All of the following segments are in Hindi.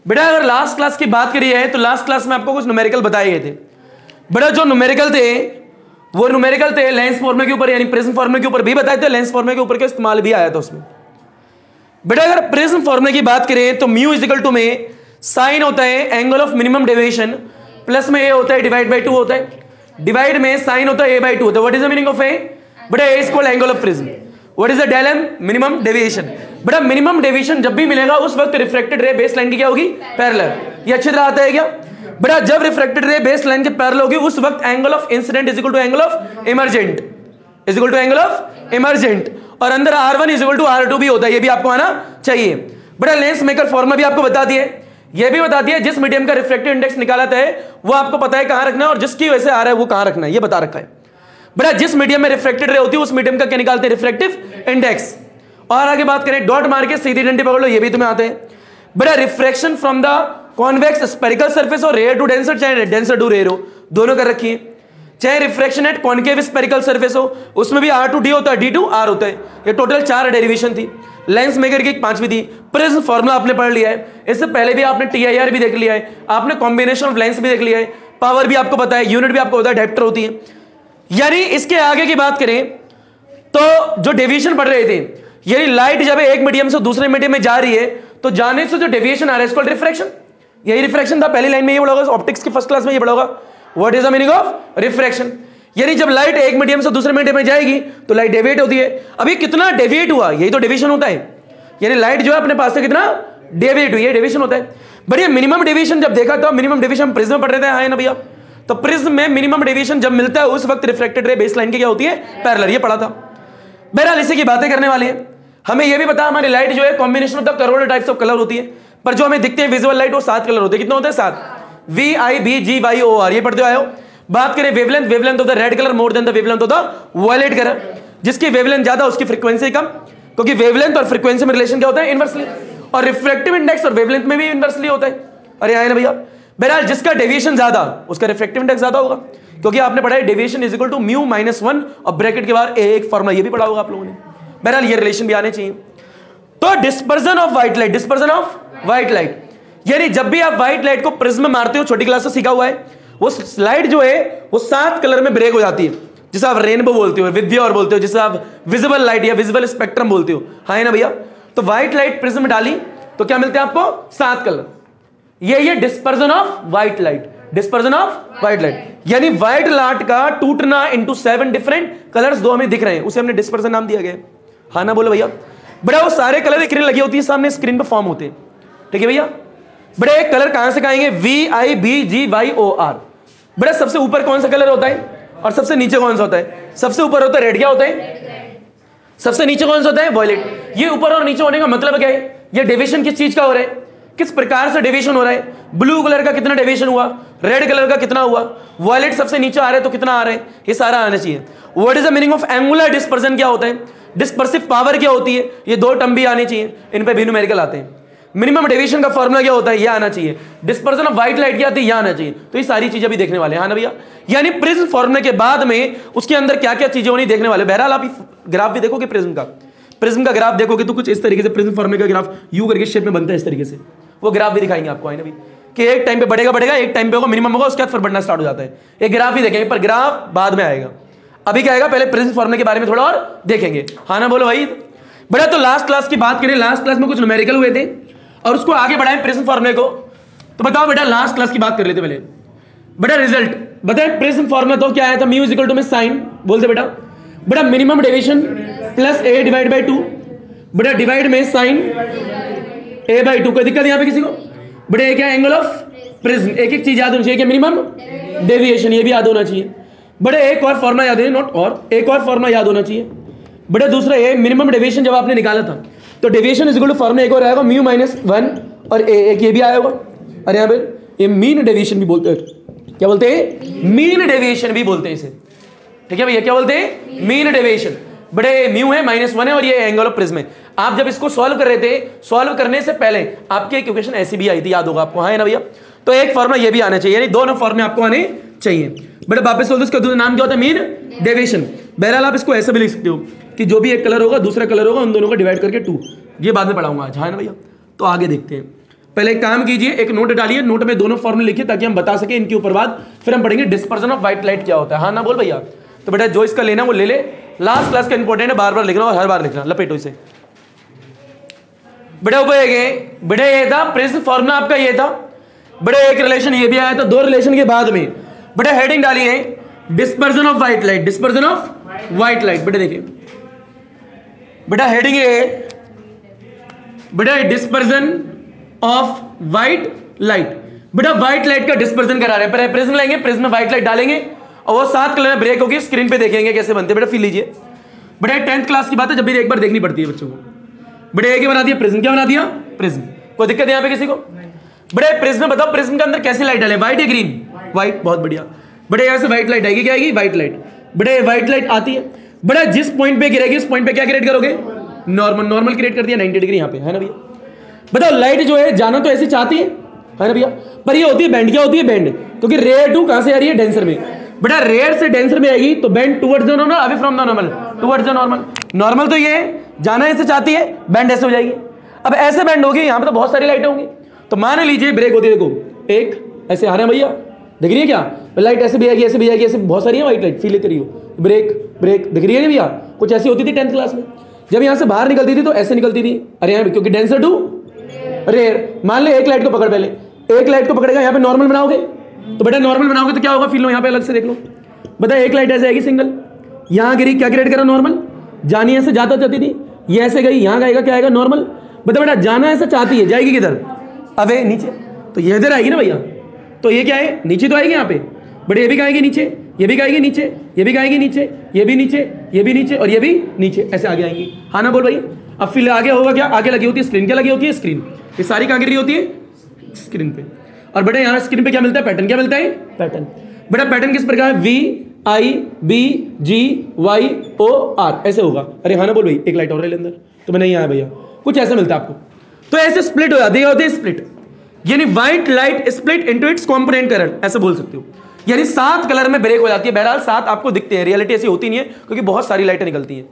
बेटा अगर लास्ट क्लास की बात करी है तो लास्ट क्लास में आपको कुछ न्यूमेरिकल बताए गए थे। बेटा जो न्यूमेरिकल थे वो न्यूमेरिकल थे लेंस फॉर्मूले के ऊपर यानी प्रिज्म फॉर्मूले के ऊपर भी बताए थे, लेंस फॉर्मूले के ऊपर का इस्तेमाल भी आया था उसमें। बेटा अगर प्रिज्म फॉर्मूले की बात करें तो म्यू इक्वल टू में साइन होता है angle of minimum deviation, plus में ए होता है डिवाइड बाई 2 होता है, डिवाइड में साइन होता है a बाई 2 होता है। What is the meaning of A? बेटा A is called angle of prism. What is the del M? Minimum deviation. बेटा मिनिमम डेविएशन जब भी मिलेगा उस वक्त रिफ्रैक्टेड रे बेस लाइन की क्या होगी? पैरेलल। ये अच्छी तरह आता है क्या? बेटा जब रिफ्रैक्टेड रे बेस लाइन के पैरेलल होगी उस वक्त angle of incident is equal to angle of emergent, is equal to angle of emergent, और अंदर R1 is equal to R2 भी होता है, ये भी आपको आना चाहिए। बेटा लेंस मेकर फॉर्मूला भी आपको बता दिए, ये भी बता दिया जिस मीडियम का रिफ्रैक्टिव इंडेक्स निकाला है वो आपको पता है कहां रखना है और जिसकी वजह से आ रहा है वो कहां रखना है, ये बता रखा है। बेटा जिस मीडियम में रिफ्रैक्टेड रे होती है उस मीडियम का क्या निकालते हैं? Refractive index. और आगे बात करें डॉट मार के सीधी डंडी पकड़ लो, ये भी तुम्हें आते हैं। बेटा refraction from the convex spherical surface और रेयर टू डेंसर, चाहे डेंसर टू रेयर हो, दोनों कर रखी है। चाहे refraction at concave spherical surface हो उसमें भी R2 D होता है, D2 R होता है। ये टोटल 4 डेरिवेशन थी। लेंस मेकर की 5वीं थी। प्रिज्म फॉर्मूला आपने पढ़ लिया है, इससे पहले भी आपने TIR भी देख लिया है, आपने कॉम्बिनेशन ऑफ लेंस भी देख लिया है, पावर भी आपको पता है, यूनिट भी आपको पता है, डायप्टर होती है। यानी इसके आगे की बात करें तो जो डेविएशन पढ़ रहे थे, यानी लाइट जब एक मीडियम से दूसरे मीडियम में जा रही है तो जाने से जो डेविएशन आ रहा है इसको रिफ्रैक्शन, यही रिफ्रैक्शन था। पहली लाइन में ये पढ़ा होगा, ऑप्टिक्स की फर्स्ट क्लास में ये पढ़ा होगा। What is the meaning of refraction? यानी जब लाइट एक मीडियम से दूसरे मीडियम में जाएगी तो लाइट डेविएट होती है। अभी कितना डेविएट हुआ, यही तो डेविएशन होता है। यानी लाइट जो है अपने पास से कितना डेविएट हुई है, डेविएशन होता है। बढ़िया मिनिमम डेविएशन जब देखा था, मिनिमम डेविएशन प्रिज्म में पढ़ रहे थे, हाँ ना भैया? तो प्रिज्म में मिनिमम डेविएशन जब मिलता है उस वक्त रिफ्रैक्टेड रे बेस लाइन की क्या होती है? पैरेलल, ये पढ़ा था। बहरहाल इसी की बातें करने वाले हैं। हमें यह भी पता हमारी लाइट जो है कॉम्बिनेशन ऑफ द करोड़ों टाइप्स ऑफ कलर होती है, पर जो हमें दिखते हैं विजुअल लाइट वो 7 कलर होते हैं। कितने होते हैं? 7। VIBGYOR, ये पढ़ते आए हो। बात करें wavelength, wavelength of the red colour more than the wavelength of the violet colour. जिसकी वेवलेंथ ज्यादा उसकी फ्रीक्वेंसी कम, क्योंकि वेवलेंथ और फ्रीक्वेंसी में रिलेशन क्या होता है? इनवर्सली। और रिफ्रैक्टिव इंडेक्स और वेवलेंथ में भी इनवर्सली होता है। अरे आए ना भैया? बहरहाल जिसका डेविएशन ज्यादा उसका रिफ्रैक्टिव इंडेक्स ज्यादा होगा, क्योंकि आपने पढ़ा है deviation is equal to mu minus 1 और ब्रैकेट के बाहर एक फॉर्मूला, ये भी पढ़ा होगा आप लोगों ने। बहरहाल ये रिलेशन भी आने चाहिए। तो dispersion of white light, dispersion of white light, यानी जब भी आप व्हाइट लाइट को प्रिज्म मारते हो, छोटी क्लास से सीखा हुआ है, वो लाइट जो है वो 7 कलर में ब्रेक हो जाती है, जिसे आप रेनबो बोलते हो, विद्या और बोलते हो, जिसे आप विजिबल लाइट या विजिबल स्पेक्ट्रम बोलते हो, हाँ ना भैया? तो व्हाइट लाइट प्रिज्म में डाली तो क्या मिलते हैं आपको? 7 कलर। ये dispersion of white light, dispersion of white light, यानी व्हाइट लाइट का टूटना इनटू 7 डिफरेंट कलर्स दो हमें दिख रहे हैं, उसे हमने डिस्पर्जन नाम दिया गया। हाँ ना बोलो भैया? बड़ा वो सारे कलर स्क्रीन लगी होती है सामने, स्क्रीन पे फॉर्म होते हैं, ठीक है भैया? बड़े एक कलर कहां से आएंगे? VIBGYOR। बड़ा सबसे ऊपर कौन सा कलर होता है और सबसे नीचे कौन सा होता है? सबसे ऊपर होता है रेड, क्या होता है? सबसे नीचे कौन सा होता है? वॉयलेट। ये ऊपर और नीचे होने का मतलब क्या है? ये डेविएशन किस चीज का हो रहा है, किस प्रकार से डेविएशन हो रहा है? ब्लू कलर का कितना डेविएशन हुआ, रेड कलर का कितना हुआ, वॉयलेट सबसे नीचे आ रहा है तो कितना आ रहा है, ये सारा आना चाहिए। What is the meaning of angular dispersion, क्या होता है? डिस्पर्सिव पावर क्या होती है? ये 2 टर्म भी आने चाहिए, इन पे भी न्यूमेरिकल आते हैं। मिनिमम डेविएशन का फॉर्मूला क्या होता है? ये आना चाहिए। डिस्पर्जन ऑफ व्हाइट लाइट क्या आती है? ये आना चाहिए। तो ये सारी चीजें भी देखने वाले हैं, हाँ ना भैया? यानी प्रिज्म फॉर्मूले के बाद में उसके अंदर क्या क्या चीजें होनी देखने वाले। बहरहाल आप ग्राफ भी देखोगे प्रिज्म का ग्राफ देखोगे तो कुछ इस तरीके से प्रिज्म फॉर्मूले का ग्राफ यू करके शेप में बनता है, इस तरीके से वो ग्राफ भी दिखाएंगे आपको, है ना भी? कि एक टाइम पे बढ़ेगा, एक टाइम पे होगा मिनिमम होगा, उसके बाद फिर बढ़ना स्टार्ट हो जाता है। एक ग्राफ भी देखेंगे, पर ग्राफ बाद में आएगा। अभी क्या आएगा? पहले प्रिज्म फॉर्मूले के बारे में थोड़ा और देखेंगे, हाँ ना बोलो भाई? बड़ा तो लास्ट क्लास की बात करें, लास्ट क्लास में कुछ न्यूमेरिकल हुए थे और उसको आगे बढ़ाएं प्रिज्म फॉर्मूले को। तो बताओ बेटा, लास्ट क्लास की बात कर लेते पहले। बेटा रिजल्ट बताए, प्रिज्म फॉर्मूला तो क्या आया था? म्यू इज इक्वल टू में साइन, बोलते बेटा minimum deviation plus a divide by 2, बेटा डिवाइड में साइन a बाई 2। कोई दिक्कत यहाँ पे किसी को? बेटा ये क्या? Angle of prism. एक एक चीज याद होनी चाहिए, क्या? मिनिमम डेविएशन, ये भी याद होना चाहिए। बड़े एक और फॉर्मूला याद है, नोट और एक और फॉर्मूला याद होना चाहिए। बड़े दूसरा ये मिनिमम डेविएशन जब आपने निकाला था तो deviation is equal to formula एक और आएगा म्यू माइनस 1 और एक ये भी आया होगा। अरे यहाँ पे ये मीन डेविएशन भी बोलते हैं, क्या बोलते हैं? मीन डेविएशन भी बोलते हैं इसे, ठीक है भैया? क्या बोलते हैं? Mean deviation. बड़े म्यू है, -1 है और ये एंगल ऑफ प्रिज्म है। आप जब इसको सॉल्व कर रहे थे, सॉल्व करने से पहले आपकी एक इक्वेशन ऐसी भी आई थी, याद होगा आपको, हाँ ना भैया? तो एक फॉर्मूला ये भी आना चाहिए, यानी दोनों फॉर्मूले आपको आने चाहिए। बड़े वापस बोल दो, इसका नाम क्या होता है? Mean deviation. बहरहाल आप इसको ऐसे भी लिख सकते हो कि जो भी एक कलर होगा दूसरा कलर होगा, उन दोनों को डिवाइड करके 2। ये बाद में पढ़ाऊंगा आज, हाँ ना भैया? तो आगे देखते हैं। पहले एक काम कीजिए, एक नोट डालिए, नोट में दोनों फॉर्मूले लिखिए ताकि हम बता सके इनके ऊपर बाद फिर हम पढ़ेंगे डिस्पर्जन ऑफ व्हाइट लाइट क्या होता है। हाँ ना बोल भैया। तो बेटा जो इसका लेना वो ले ले, लास्ट क्लास का इंपॉर्टेंट है, बार बार लिखना और हर बार लिखना। लपेटो इसे बेटा। बेटा ये था प्रिज्म फॉर्मूला आपका, ये था बेटा। एक रिलेशन ये भी आया था, दो रिलेशन के बाद में बेटा हेडिंग डाली है dispersion of white light, dispersion of white light. बेटा देखिए बेटा हेडिंग है बेटा डिस्पर्जन ऑफ व्हाइट लाइट। बेटा व्हाइट लाइट का डिस्पर्जन करा रहे हैं, पहले प्रिज्म लेंगे, प्रिज्म में व्हाइट लाइट डालेंगे और वो 7 कलर में ब्रेक होगी, स्क्रीन पे देखेंगे कैसे बनते हैं। बेटा फील लीजिए बेटा, 10th क्लास की बात है, जब भी एक बार देखनी पड़ती है बच्चों को। बेटा ये क्या बना दिया, प्रिज्म। क्या बना दिया, प्रिज्म। कोई दिक्कत है यहाँ पे किसी को? बेटा प्रिज्म में बताओ, प्रिज्म के अंदर कैसी लाइट डाले, व्हाइट या ग्रीन? व्हाइट, बहुत बढ़िया। बेटा यहाँ से व्हाइट लाइट आएगी, क्या आएगी, व्हाइट लाइट। बेटा व्हाइट लाइट आती है, बेटा जिस पॉइंट पे गिरेगी उस पॉइंट पे क्या क्रिएट करोगे, नॉर्मल। नॉर्मल क्रिएट कर दिया 90 डिग्री यहाँ पे, है ना भैया। बताओ लाइट जो है जाना तो ऐसे चाहती है ना भैया, पर ये होती है बैंड। क्या होती है, बैंड, क्योंकि रेयर टू कहां से आ रही है, डेंसर में। बेटा रेयर से डेंसर में आएगी तो band towards the normal, away from the normal, towards the normal. Normal तो ये जाना ऐसे चाहती है, बैंड ऐसे हो जाएगी। अब ऐसे बैंड होगी, यहाँ पे तो बहुत सारी लाइटें होंगी। तो मान लीजिए ब्रेक होती है, देखो एक ऐसे आ रहा है भैया, दिख रही है क्या, लाइट ऐसे भी आएगी, ऐसे भी आएगी, ऐसे बहुत सारी है व्हाइट लाइट, फील लेते रही हो। ब्रेक ब्रेक दिख रही है भैया, कुछ ऐसी होती थी 10th क्लास में। जब यहाँ से बाहर निकलती थी तो ऐसे निकलती थी, अरे यहाँ क्योंकि डेंसर टू रेयर। मान ले एक लाइट को पकड़, पहले एक लाइट को पकड़ेगा, यहाँ पे नॉर्मल बनाओगे तो बेटा नॉर्मल बनाओगे तो क्या होगा, फील लो यहाँ पे अलग से देख लो। बता एक लाइट ऐसे आएगी सिंगल, यहाँ गिरी, क्या क्रिएट करा, नॉर्मल। जानी ऐसे जाता जाती थी, ये ऐसे गई, यहाँ आएगा, क्या आएगा, नॉर्मल। बता बेटा जाना ऐसा चाहती है, जाएगी किधर, अबे नीचे, तो ये इधर आएगी ना भैया। तो ये क्या है, नीचे तो आएगी यहाँ पे। बट ये भी आएगी नीचे, ये भी आएगी नीचे, ये भी आएगी नीचे, ये भी नीचे, ये भी नीचे और ये भी नीचे, ऐसे आगे आएंगी। हाँ ना बोल भाई। अब फिर आगे होगा क्या, आगे लगी होती है स्क्रीन। क्या लगी होती है, स्क्रीन। ये सारी कहाँ गिर रही होती है, स्क्रीन पे। और बेटा यहाँ स्क्रीन पे क्या मिलता है, पैटर्न। क्या मिलता है, पैटर्न। बेटा पैटर्न किस प्रकार है, VIBGYOR ऐसे होगा। अरे हाँ ना बोल भाई, एक लाइट और अंदर तो मैं नहीं आया भैया, कुछ ऐसा मिलता है आपको। तो ऐसे स्प्लिट हो जाती है, स्प्लिट, यानी white light split into its component colour, ऐसे बोल सकते हो। यानी 7 कलर में ब्रेक हो जाती है। बहरहाल 7 आपको दिखते हैं, रियलिटी ऐसी होती नहीं है क्योंकि बहुत सारी लाइटें निकलती हैं,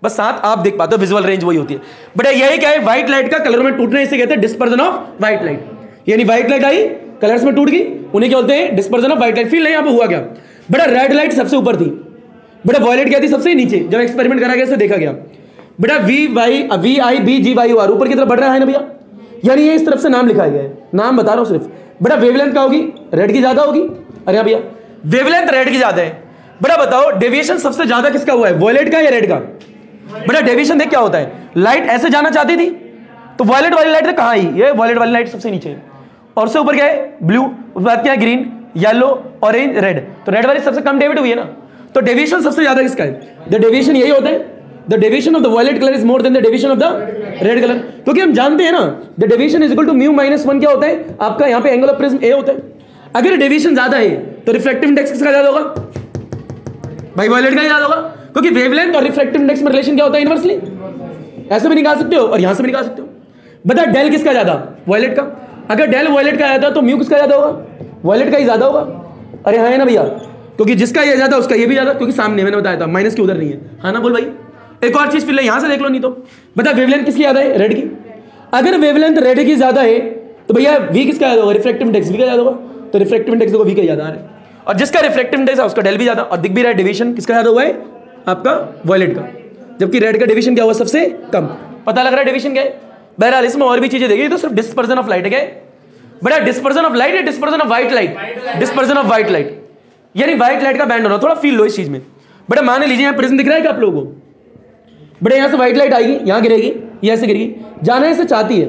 बस 7 आप देख पाते हो, विजुअल रेंज वही होती है। बट यही क्या है, व्हाइट लाइट का कलर में टूटने, इसे कहते हैं डिस्पर्जन ऑफ व्हाइट लाइट। यानी व्हाइट लाइट आई, कलर्स में टूट गई, उन्हें क्या बोलते हैं, dispersion of white light. Feel नहीं यहाँ पे हुआ क्या, बेटा रेड लाइट सबसे ऊपर थी, बेटा वॉयलेट क्या थी, सबसे नीचे। जब एक्सपेरिमेंट करा गया देखा गया, बेटा VIBGYOR ऊपर की तरफ बढ़ रहा है ना भैया, यानी ये इस तरफ से नाम लिखा गया है, नाम बता रहा हूं सिर्फ। बेटा वेवलेंथ क्या होगी, रेड की ज्यादा होगी। अरे भैया वेवलेंथ रेड की ज्यादा है। बेटा बताओ डेविएशन सबसे ज्यादा किसका हुआ है, वॉयलेट का या रेड का? बेटा डेविएशन देख क्या होता है, लाइट ऐसे जाना चाहती थी तो वॉयलेट वाली लाइट कहाँ आई, ये वॉयलेट वाली लाइट सबसे नीचे है, और से ऊपर क्या है, ब्लू, उसके बाद क्या है, ग्रीन, येलो, ऑरेंज, रेड। तो रेड वाली सबसे कम डेविएट हुई है ना, तो डेविएशन सबसे ज्यादा किसका है, द डेविएशन यही होता है, the deviation of the violet colour is more than the deviation of the red colour. क्योंकि हम जानते हैं ना, the deviation is equal to μ-1 क्या होता है आपका, यहाँ पे एंगल ऑफ प्रिज्म A होता है। अगर डेविएशन ज्यादा है तो रिफ्रैक्टिव इंडेक्स किसका ज्यादा होगा भाई, वॉयलेट का ही ज्यादा होगा, क्योंकि वेवलेंथ और रिफ्रैक्टिव इंडेक्स में रिलेशन क्या होता है, इनवर्सली। ऐसे भी निकाल सकते हो और यहां से भी निकाल सकते हो। बता डेल किसका ज्यादा, वॉयलेट का। अगर डेल वॉयलेट का आया था तो म्यू किसका ज्यादा होगा, वॉयलेट का ही ज्यादा होगा। अरे हाँ है ना भैया, क्योंकि जिसका ये ज्यादा उसका ये भी ज्यादा, क्योंकि सामने मैंने बताया था माइनस की उधर नहीं है। हाँ ना बोल भाई। एक और चीज फिर यहां से देख लो, नहीं तो बता वेवलेंथ किसकी ज्यादा है, रेड की। अगर वेवलेंथ रेड की ज्यादा है तो भैया वी किसका ज्यादा होगा, रिफ्रैक्टिव इंडेक्स वी का ज्यादा होगा। तो रिफ्रैक्टिव इंडेक्स को वी का ज्यादा आ रहा है, और जिसका रिफ्रैक्टिव इंडेक्स है उसका डेल भी ज्यादा, और दिख भी रहा है डेविएशन किसका ज्यादा हुआ है आपका, वॉयलेट का। जबकि रेड का डेविएशन क्या हुआ, सबसे कम। पता लग रहा है डेविएशन क्या है। बहरहाल इसमें और भी चीजें देखिए, तो सिर्फ डिस्पर्जन ऑफ लाइट है क्या, बड़ा डिस्पर्जन ऑफ लाइट है, dispersion of white light, dispersion of white light, यानी व्हाइट लाइट का बैंड होना। थोड़ा फील लो इस चीज में। बड़ा मान लीजिए यहाँ प्रिज्म दिख रहा है क्या आप लोगों को, बड़े यहाँ से व्हाइट लाइट आएगी, यहाँ गिरेगी, ये ऐसे गिरेगी, जाना ऐसे चाहती है।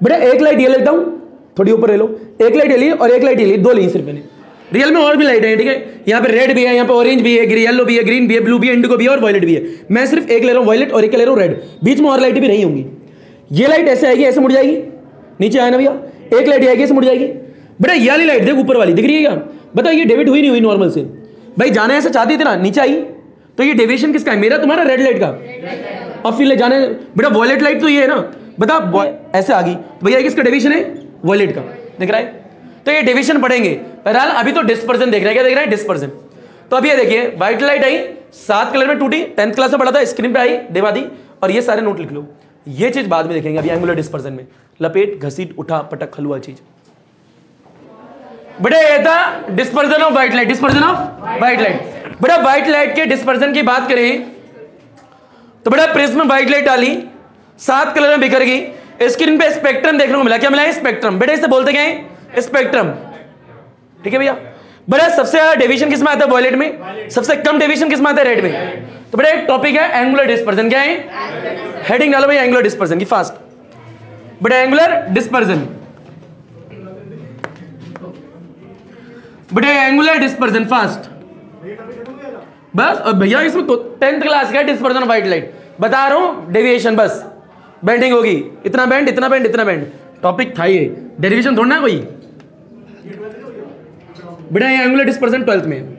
बेटा एक लाइट ये लेता हूँ, थोड़ी ऊपर ले लो, एक लाइट ये ली और एक लाइट ये ली, दो ली सिर्फ मैंने। रियल में और भी लाइट है, ठीक है, यहाँ पे रेड भी है, यहाँ पे ऑरेंज भी है, येलो भी है, ग्रीन भी है, ब्लू भी है, इंडिगो भी है और वॉयलेट भी है। मैं सिर्फ एक ले रहा हूँ वॉयलेट और एक ले रहा हूँ रेड, बीच में और लाइट भी नहीं होंगी। ये लाइट ऐसे आएगी, ऐसे मुड़ जाएगी, नीचे आया ना भैया, एक लाइट आएगी ऐसे मुड़ जाएगी। बेटा ये वाली लाइट देख ऊपर वाली दिख रही है क्या, बताओ ये डेविएट हुई नहीं हुई नॉर्मल से, भाई जाना ऐसे चाहती थी ना, नीचे आई, तो ये डेविएशन किसका है, मेरा तुम्हारा रेड लाइट का। और फिर जाने बेटा वॉयलेट लाइट तो ये है ना, बता ऐसे आ गई, भैया किसका डेविएशन है, वॉयलेट का, दिख रहा है। तो ये डेविएशन पढ़ेंगे। बहरहाल अभी तो डिस्पर्जन देख रहे हैं, क्या देख रहे हैं, डिस्पर्जन। तो अभी ये देखिए व्हाइट लाइट आई, 7 कलर में टूटी, 10th क्लास में पढ़ा था, स्क्रीन पे आई, देवा दी, और ये सारे नोट लिख लो। ये चीज बाद में देखेंगे, अभी एंगुलर डिस्पर्जन में लपेट घसीट उठा पटक हलवा चीज। बड़े ये था dispersion of white light, dispersion of white light. बड़ा व्हाइट लाइट के डिस्पर्जन की बात करें तो बड़ा प्रिज्म में व्हाइट लाइट डाली, 7 कलर में बिखर गई, स्क्रीन पे स्पेक्ट्रम देखने को मिला। क्या मिला? स्पेक्ट्रम। बेटा इसे बोलते क्या है? स्पेक्ट्रम। ठीक है भैया। बड़ा सबसे ज्यादा डेविएशन किसमें आता है? वॉयलेट में। सबसे कम डेविएशन किसमें आता है? रेड में। तो बड़ा एक टॉपिक है एंगुलर डिस्पर्जन। क्या है? हेडिंग डालो भैया एंगुलर डिस्पर्जन की फास्ट। बड़ा एंगुलर डिस्पर्जन, बड़े एंगुलर डिस्पर्जन फास्ट बस। और भैया इसमें 10th क्लास का डिस्पर्जन ऑफ व्हाइट लाइट बता रहा हूं, डेविएशन बस बेंडिंग होगी, इतना बेंड इतना बेंड इतना बेंड, टॉपिक था ये, डेरिवेशन थोड़ा ना कोई। बड़ा ये एंगुलर डिस्पर्जन 12th में।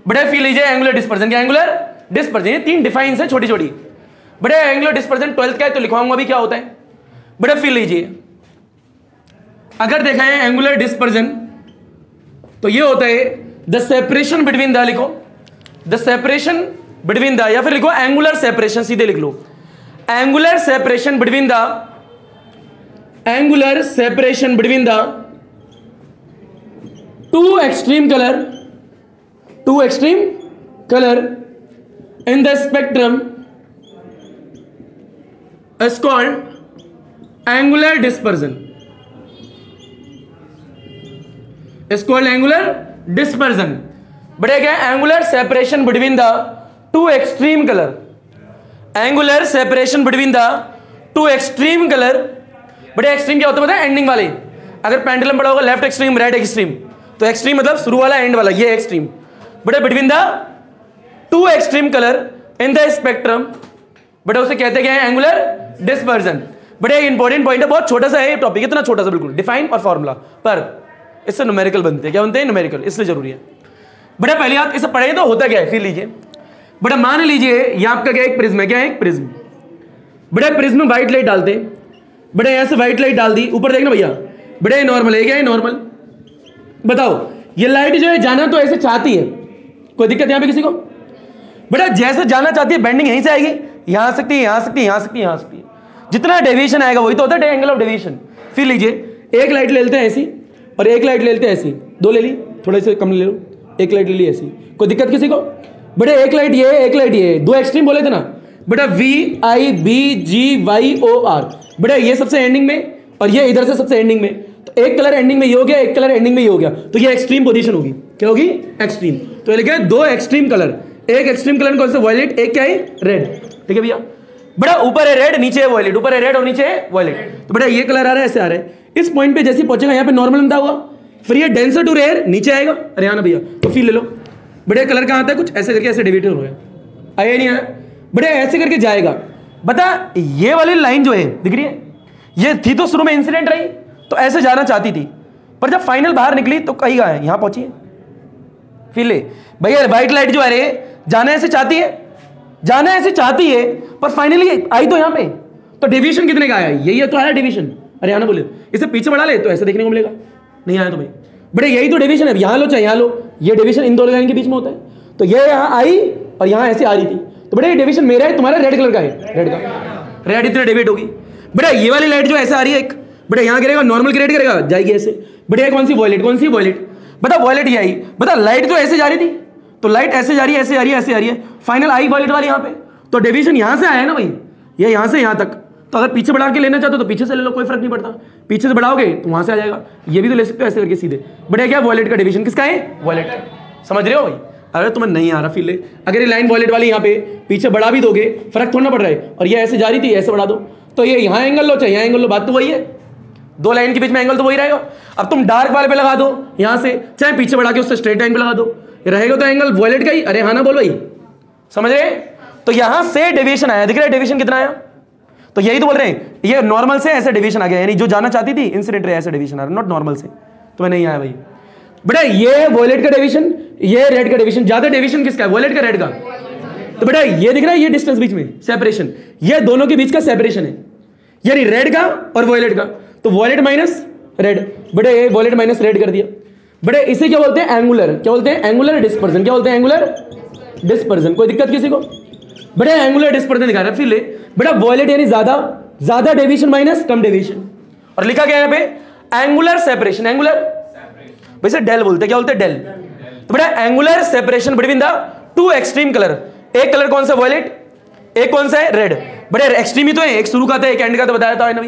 बड़े फील लीजिए एंगुलर डिस्पर्जन। क्या एंगुलर डिस्पर्जन? ये 3 डिफाइंस है छोटी छोटी। बड़े एंगुलर डिस्पर्जन 12th का है तो लिखवाऊंगा अभी क्या होता है। बड़े फील लीजिए, अगर देखा है एंगुलर डिस्पर्जन तो ये होता है द सेपरेशन बिटवीन द, लिखो द सेपरेशन बिटवीन द, या फिर लिखो एंगुलर सेपरेशन, सीधे लिख लो angular separation between the, angular separation between the two extreme colour in the spectrum is called angular dispersion, is called angular dispersion. बड़े क्या? Angular separation between the two extreme colour, angular separation between the two extreme colour. बड़े एक्सट्रीम क्या होता है? एंडिंग वाले। अगर पेंडुलम पड़ा होगा लेफ्ट एक्सट्रीम राइट एक्सट्रीम, तो एक्सट्रीम मतलब शुरू वाला एंड वाला, ये एक्सट्रीम। बड़े between the two extreme colour in the spectrum, बड़े उसे कहते क्या है? Angular dispersion. बड़े इंपॉर्टेंट पॉइंट है, बहुत छोटा सा है टॉपिक, इतना छोटा सा बिल्कुल, डिफाइन और फॉर्मूला, पर इससे न्यूमेरिकल बनते हैं। क्या बनते हैं? न्यूमेरिकल, इसलिए जरूरी है। बड़ा पहले आप इसे पढ़े तो होता क्या है फिर लीजिए। बड़ा मान लीजिए ये आपका क्या? एक प्रिज्म है। क्या है? एक प्रिज्म। बड़े प्रिज्म में व्हाइट लाइट डालते, बड़े यहां से व्हाइट लाइट डाल दी, ऊपर देखना भैया, बड़े नॉर्मल है। क्या है? नॉर्मल। बताओ ये लाइट जो है जाना तो ऐसे चाहती है, कोई दिक्कत यहां पे किसी को? बड़ा जैसे जाना चाहती है बेंडिंग यहीं से आएगी, यहां आ सकती है, यहां आ सकती है, यहां आ सकती है, यहां आ सकती है। जितना डेविएशन आएगा वही तो होता है एंगल ऑफ डेविएशन। फिर लीजिए एक लाइट ले लेते हैं ऐसी और एक लाइट ले लेते हैं ऐसी, 2 ले ली, थोड़े से कम ले लो, एक लाइट ले ली ऐसी, कोई दिक्कत किसी को? बड़े एक लाइट ये, एक लाइट ये, 2 एक्सट्रीम बोले थे ना बेटा, VIBGYOR। बड़े ये सबसे एंडिंग में और ये इधर से सबसे एंडिंग में, तो एक कलर एंडिंग में ये हो गया, एक कलर एंडिंग में ये हो गया, तो ये एक्सट्रीम पोजीशन होगी। क्या होगी? एक्सट्रीम। तो ये लिखा है 2 एक्सट्रीम कलर, एक एक्सट्रीम कलर कौन सा? वॉयलेट, एक क्या है? रेड। ठीक है भैया। बड़ा ऊपर है रेड, नीचे है वॉयलेट, ऊपर है रेड और नीचे है वॉयलेट। तो बड़ा ये कलर आ रहा है, ऐसे आ रहा है। इस पॉइंट पे जैसे पहुंचेगा यहाँ पे नॉर्मल बनता हुआ, फिर ये डेंसर टू रेयर नीचे आएगा। अरे हाँ ना भैया, तो फिर ले लो। बड़े कलर कहाँ आता है? कुछ ऐसे करके ऐसे डिविएट हो रहा है, आया नहीं आया? बड़े ऐसे करके जाएगा। बता ये वाली लाइन जो है दिख रही है, ये थी तो शुरू में इंसिडेंट रही, तो ऐसे जाना चाहती थी, पर जब फाइनल बाहर निकली तो कहीं गया है, यहाँ पहुंची है। फिर ले भैया व्हाइट लाइट जो है जाना ऐसे चाहती है, जाना ऐसे चाहती है, पर फाइनली आई तो यहाँ पे, तो डेविएशन कितने का आया? यही तो आया डेविएशन। अरे आना बोले इसे पीछे बढ़ा ले तो ऐसे देखने को मिलेगा, नहीं आया तो भाई बड़े यही तो डेविएशन है। यहाँ लो चाहे यहाँ लो, ये डेविएशन इन 2 लाइन के बीच में होता है। तो ये यहाँ आई और यहाँ ऐसे आ रही थी, तो बड़े डेविएशन मेरा है, तुम्हारा रेड कलर का है, रेड का, रेड इतने डेविएट होगी। बड़ा ये वाली लाइट जो ऐसे आ रही है, एक बड़ा यहाँ गिरेगा, नॉर्मल क्रिएट करेगा, जाएगी ऐसे। बड़े कौन सी? वॉयलेट। कौन सी? वॉयलेट। बता वॉयलेट ये आई, बता लाइट तो ऐसे जा रही थी, तो लाइट ऐसे जा रही है, ऐसे आ रही है, ऐसे आ रही है, फाइनल आई वॉयलेट वाली यहाँ पे, तो डेविएशन यहाँ से आया है ना भाई, ये यहाँ से यहाँ तक। तो अगर पीछे बढ़ा के लेना चाहते हो तो पीछे से ले लो, कोई फर्क नहीं पड़ता, पीछे से बढ़ाओगे तो वहां से आ जाएगा। ये भी तो ले सकते हो ऐसे करके सीधे। बड़े क्या? वॉयलेट का डिवीजन किसका है? वॉयलेट। समझ रहे हो भाई? अरे तुम्हें नहीं आ रहा फील ले, अगर ये लाइन वॉयलेट वाली यहाँ पे पीछे बढ़ा भी दोगे फर्क थोड़ा पड़ रहा है, और ये ऐसे जा रही थी, ऐसे बढ़ा दो, तो ये यहाँ एंगल लो चाहे यहाँ एंगल लो, बात तो वही है, 2 लाइन के बीच में एंगल तो वही रहेगा। अब तुम डार्क वाले पे लगा दो यहाँ से, चाहे पीछे बढ़ा के उससे स्ट्रेट लाइन पे लगा दो, रहेगा तो एंगल वॉयलेट का ही। अरे हाँ ना बोल भाई, समझ रहे? तो यहां से डेविएशन आया, दिख रहा है डेविएशन कितना आया? तो यही तो बोल रहे हैं, ये नॉर्मल से ऐसे डेविएशन आ गया, यानी जो जाना चाहती थी इंसिडेंट ऐसे डेविएशन आ रहा है, नॉट नॉर्मल से। तो मैं नहीं आया भाई। बेटा ये वॉयलेट का डेविएशन, ये रेड का डेविएशन, ज्यादा डेविएशन किसका है? वॉयलेट का, रेड का। तो बेटा ये दिख रहा है, ये डिस्टेंस बीच में सेपरेशन, ये दोनों के बीच का सेपरेशन है, यानी रेड का और वॉयलेट का। तो वॉयलेट माइनस रेड, बड़े वॉयलेट माइनस रेड कर दिया। बड़े इसे क्या बोलते हैं? एंगुलर। क्या बोलते हैं? Angular dispersion. क्या बोलते हैं? Angular dispersion. कोई दिक्कत किसी को? बड़े एंगुलर डिस्पर्जन दिखा रहा है। फिर ले बेटा वॉयलेट यानी ज्यादा, ज्यादा डेविएशन माइनस कम डेविएशन, और लिखा गया यहाँ पे एंगुलर सेपरेशन, एंगुलर वैसे डेल बोलते, क्या बोलते हैं डेल। तो बेटा angular separation between the two extreme colour, एक कलर कौन सा वॉयलेट, एक कौन सा है रेड, बड़े एक्सट्रीम ही तो है, एक शुरू का था एक एंड का, तो बताया था ना।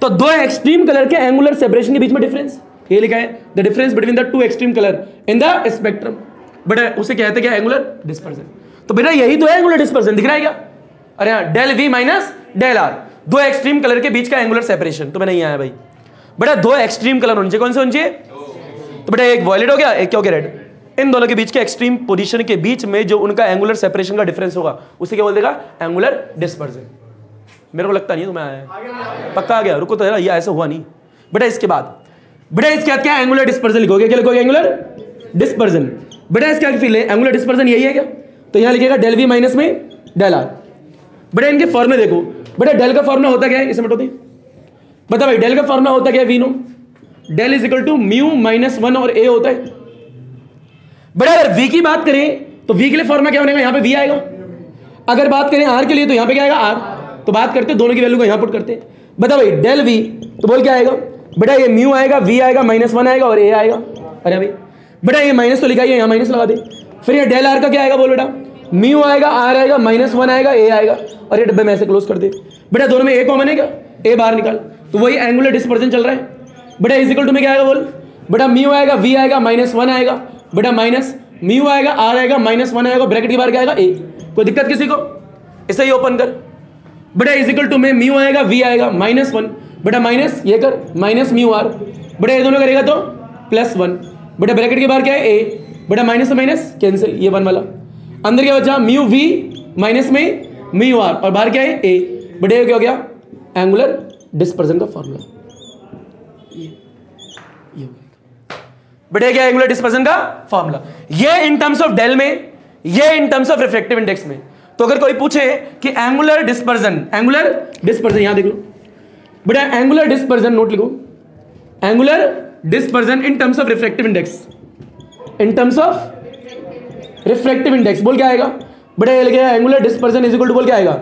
तो दो एक्सट्रीम कलर के एंगुलर सेपरेशन के बीच में डिफरेंस, ये लिखा है the difference between the two extreme colour in the spectrum, बेटा उसे कहते हैं क्या, एंगुलर डिस्पर्जन। तो बेटा यही तो है एंगुलर डिस्पर्जन, दिख रहा है क्या, अरे हाँ del we minus del r, दो एक्सट्रीम कलर के बीच का एंगुलर सेपरेशन। तो मैंने यहाँ है भाई, बेटा दो एक्सट्रीम कलर होने चाहिए, कौन से होने चाहिए, तो बेटा एक वॉयलेट हो गया, एक क्या हो गया रेड, इन दोनों के बीच के एक्सट्रीम पोजीशन के बीच में जो उनका एंगुलर सेपरेशन का डिफरेंस होगा उसे क्या बोल देगा, एंगुलर डिस्पर्जन। मेरे को लगता नहीं तुम्हें आया, पक्का आ गया, रुको तो ये ऐसा हुआ नहीं बेटा। इसके बाद बेटा इसके बाद क्या, एंगुलर डिस्पर्जन लिखोगे, क्या लिखोगे, एंगुलर डिस्पर्जन। बेटा इसके आगे फील है एंगुलर डिस्पर्जन यही है क्या, तो यहां लिखेगा डेल वी माइनस में डेल आर। बेटा इनके फॉर्मूले देखो, बेटा डेल का फॉर्मूला होता क्या है, इसे बताओ बता भाई, डेल का फॉर्मूला होता क्या है, we know del is equal to mu minus 1 और ए होता है। बेटा अगर v की बात करें तो v के लिए फॉर्मूला क्या बनेगा, यहां पे v आएगा। अगर बात करें r के लिए तो यहां पे क्या आएगा r। तो बात करते हैं दोनों की वैल्यू को यहां पुट करते हैं, बता भाई डेल v तो बोल क्या आएगा, बेटा ये म्यू आएगा, v आएगा, माइनस 1 आएगा और a आएगा। अरे भाई बेटा ये माइनस तो लिखा है, यहां माइनस लगा दे। फिर ये डेल r का क्या आएगा बोल बेटा, म्यू आएगा, r आएगा, माइनस 1 आएगा, a आएगा, और ये डब्बे में ऐसे क्लोज कर दे। बेटा दोनों में a कॉमन है क्या, a बाहर निकाल, तो वही एंगुलर डिस्पर्जन चल रहा है। बेटा इज इक्वल टू में क्या आएगा बोल, बेटा म्यू आएगा, v आएगा, माइनस 1 आएगा, बेटा माइनस म्यू आएगा, r आएगा, माइनस 1 आएगा, ब्रैकेट के बाहर क्या आएगा a। कोई दिक्कत किसी को, इसे ही ओपन कर। बेटा इज इक्वल टू में म्यू आएगा, v आएगा, माइनस 1, बेटा माइनस ये कर माइनस म्यू r, बेटा ये दोनों करेगा तो प्लस 1, बेटा ब्रैकेट के बाहर क्या है a, बेटा माइनस से माइनस कैंसिल, ये 1 वाला अंदर क्या बचा, म्यू v माइनस में म्यू r और बाहर क्या है a। बेटा ये क्या हो गया, एंगुलर डिस्पर्जन का फॉर्मूला। बेटा क्या, एंगुलर डिस्पर्जन का फॉर्मूला, ये इन टर्म्स ऑफ डेल में, ये इन टर्म्स ऑफ रिफ्रैक्टिव इंडेक्स में। तो अगर कोई पूछे कि एंगुलर डिस्पर्जन यहां देख लो बेटा, एंगुलर डिस्पर्जन नोट लिखो, angular dispersion in terms of refractive index, in terms of refractive index बोल क्या आएगा, बेटा ये लिखेगा angular dispersion is equal to बोल क्या आएगा,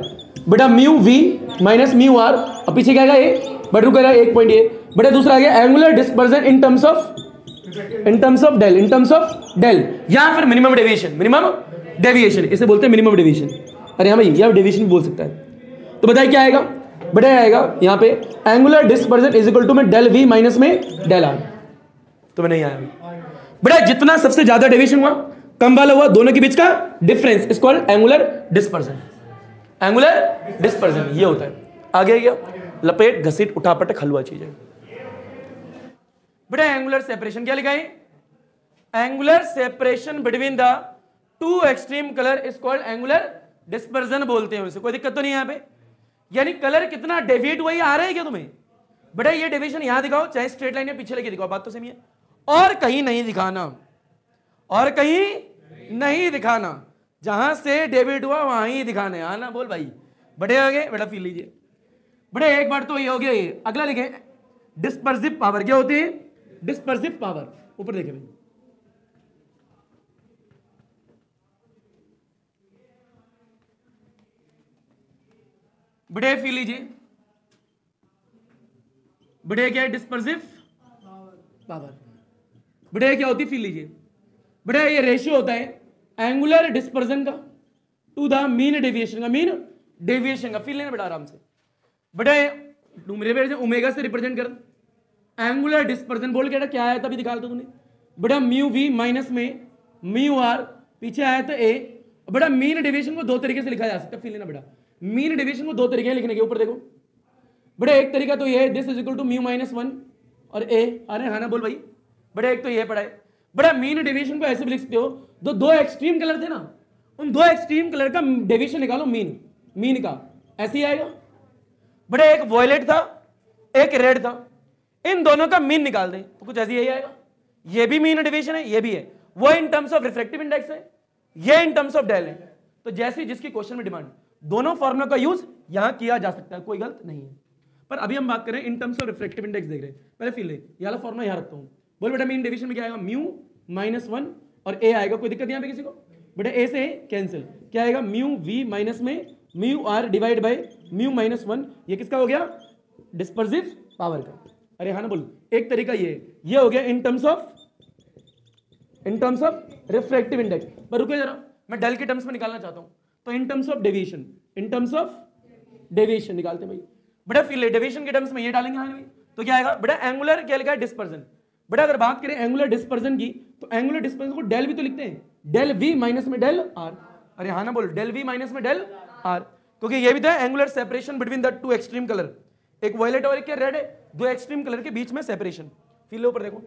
बेटा mu v minus mu r, और पीछे क्या आएगा a, बट रुकेगा 1.8। बेटा दूसरा आ गया angular dispersion in terms of del, in terms of del, या फिर मिनिमम डेविएशन, इसे बोलते हैं मिनिमम डेविएशन। अरे हाँ भाई यह डेविएशन बोल सकता है। तो बताइए क्या आएगा, बेटा आएगा यहाँ पे angular dispersion is equal to में डेल वी माइनस में डेल आर। तो नहीं आया बेटा, जितना सबसे ज्यादा डेविएशन हुआ कम वाला हुआ, दोनों के बीच का difference is called angular dispersion. Angular dispersion ये होता है। आगे गया लपेट घसीट उठा पटक हलवा चीज है। बेटा एंगुलर सेपरेशन क्या लिखा है, angular separation between the two extreme colour is called angular dispersion बोलते हैं उसे। कोई दिक्कत तो नहीं यहाँ पे, यानी कलर कितना डेविएट हुआ आ रहा है क्या तुम्हें, बेटा ये डेविएशन यहां दिखाओ, चाहे स्ट्रेट लाइन में पीछे लेके दिखाओ, बात तो सही है, और कहीं नहीं दिखाना, और कहीं नहीं दिखाना, जहां से डेविएट हुआ वहां ही दिखाना है, ना बोल भाई। बड़े आ गए बेटा, फील लीजिए बड़े, एक बार तो ये हो गया। ये अगला लिखे डिस्पर्सिव पावर, क्या होती है डिस्पर्सिव पावर, ऊपर देखे भाई, बड़े फील लीजिए, बड़े क्या है डिस्पर्सिव पावर, बड़े क्या होती है फील लीजिए, बड़े ये रेशियो होता है एंगुलर डिस्पर्जन का टू द मीन डेविएशन का, मीन डेविएशन का, फील लेना बेटा आराम से। बड़े मेरे ओमेगा से रिप्रेजेंट कर, एंगुलर डिस्पर्जन बोल के क्या आया था अभी दिखा दो तूने, बड़ा म्यू वी माइनस में म्यू आर, पीछे आया था ए। बड़ा मीन डेविएशन को दो तरीके से लिखा जा सकता है, फील लेना बेटा, मीन डेविएशन को दो तरीके हैं लिखने के, ऊपर देखो बड़े, एक तरीका तो ये है this is equal to mu minus 1 और ए, अरे हाँ ना बोल भाई, बड़े एक तो ये पढ़ा है। बड़ा मीन डेविएशन को ऐसे भी लिख सकते हो, दो एक्सट्रीम कलर थे ना, उन दो एक्सट्रीम कलर का डेविएशन निकालो मीन का, ऐसे ही आएगा। बड़े एक वॉयलेट था एक रेड था, इन दोनों का मीन निकाल दें तो कुछ ऐसे यही आएगा। ये भी मीन डेविएशन है, ये भी है, वो इन टर्म्स ऑफ रिफ्रैक्टिव इंडेक्स है, ये इन टर्म्स ऑफ डेल है। तो जैसे जिसकी क्वेश्चन में डिमांड, दोनों फॉर्मूला का यूज यहां किया जा सकता है, कोई गलत नहीं है। पर अभी हम बात करें इन टर्म्स ऑफ रिफ्रैक्टिव इंडेक्स देख रहे हैं, पहले फील ले, ये वाला फॉर्मूला यहां रखता हूं, बोल बेटा मीन डेविएशन में क्या आएगा, म्यू माइनस 1 और ए आएगा, कोई दिक्कत यहां पे किसी को, बेटा ए से कैंसिल, क्या आएगा म्यू वी माइनस में mu r divide by mu minus 1, ये किसका हो गया? डिस्पर्सिव पावर का। अरे हाँ ना बोल, एक तरीका ये हो गया इन टर्म्स ऑफ रिफ्रैक्टिव इंडेक्स। पर रुको जरा, मैं डेल के टर्म्स में निकालना चाहता हूं, तो इन टर्म्स ऑफ डेविएशन, निकालते हैं भाई। बड़ा फिर डेविएशन के टर्म्स में ये डालेंगे, हाँ भाई, तो क्या आएगा बड़ा? एंगुलर क्या लिखा है? डिस्पर्जन। बड़ा अगर बात करें एंगुलर डिस्पर्जन की, तो एंगुलर डिस्पर्जन को डेल भी तो लिखते हैं, डेल वी माइनस में डेल आर। अरे हाँ ना बोल, डेल वी माइनस में डेल आर, क्योंकि ये भी था angular separation between the two extreme colour, एक वायलेट और एक क्या रेड है, दो एक्सट्रीम कलर के बीच में सेपरेशन। फिर ऊपर देखो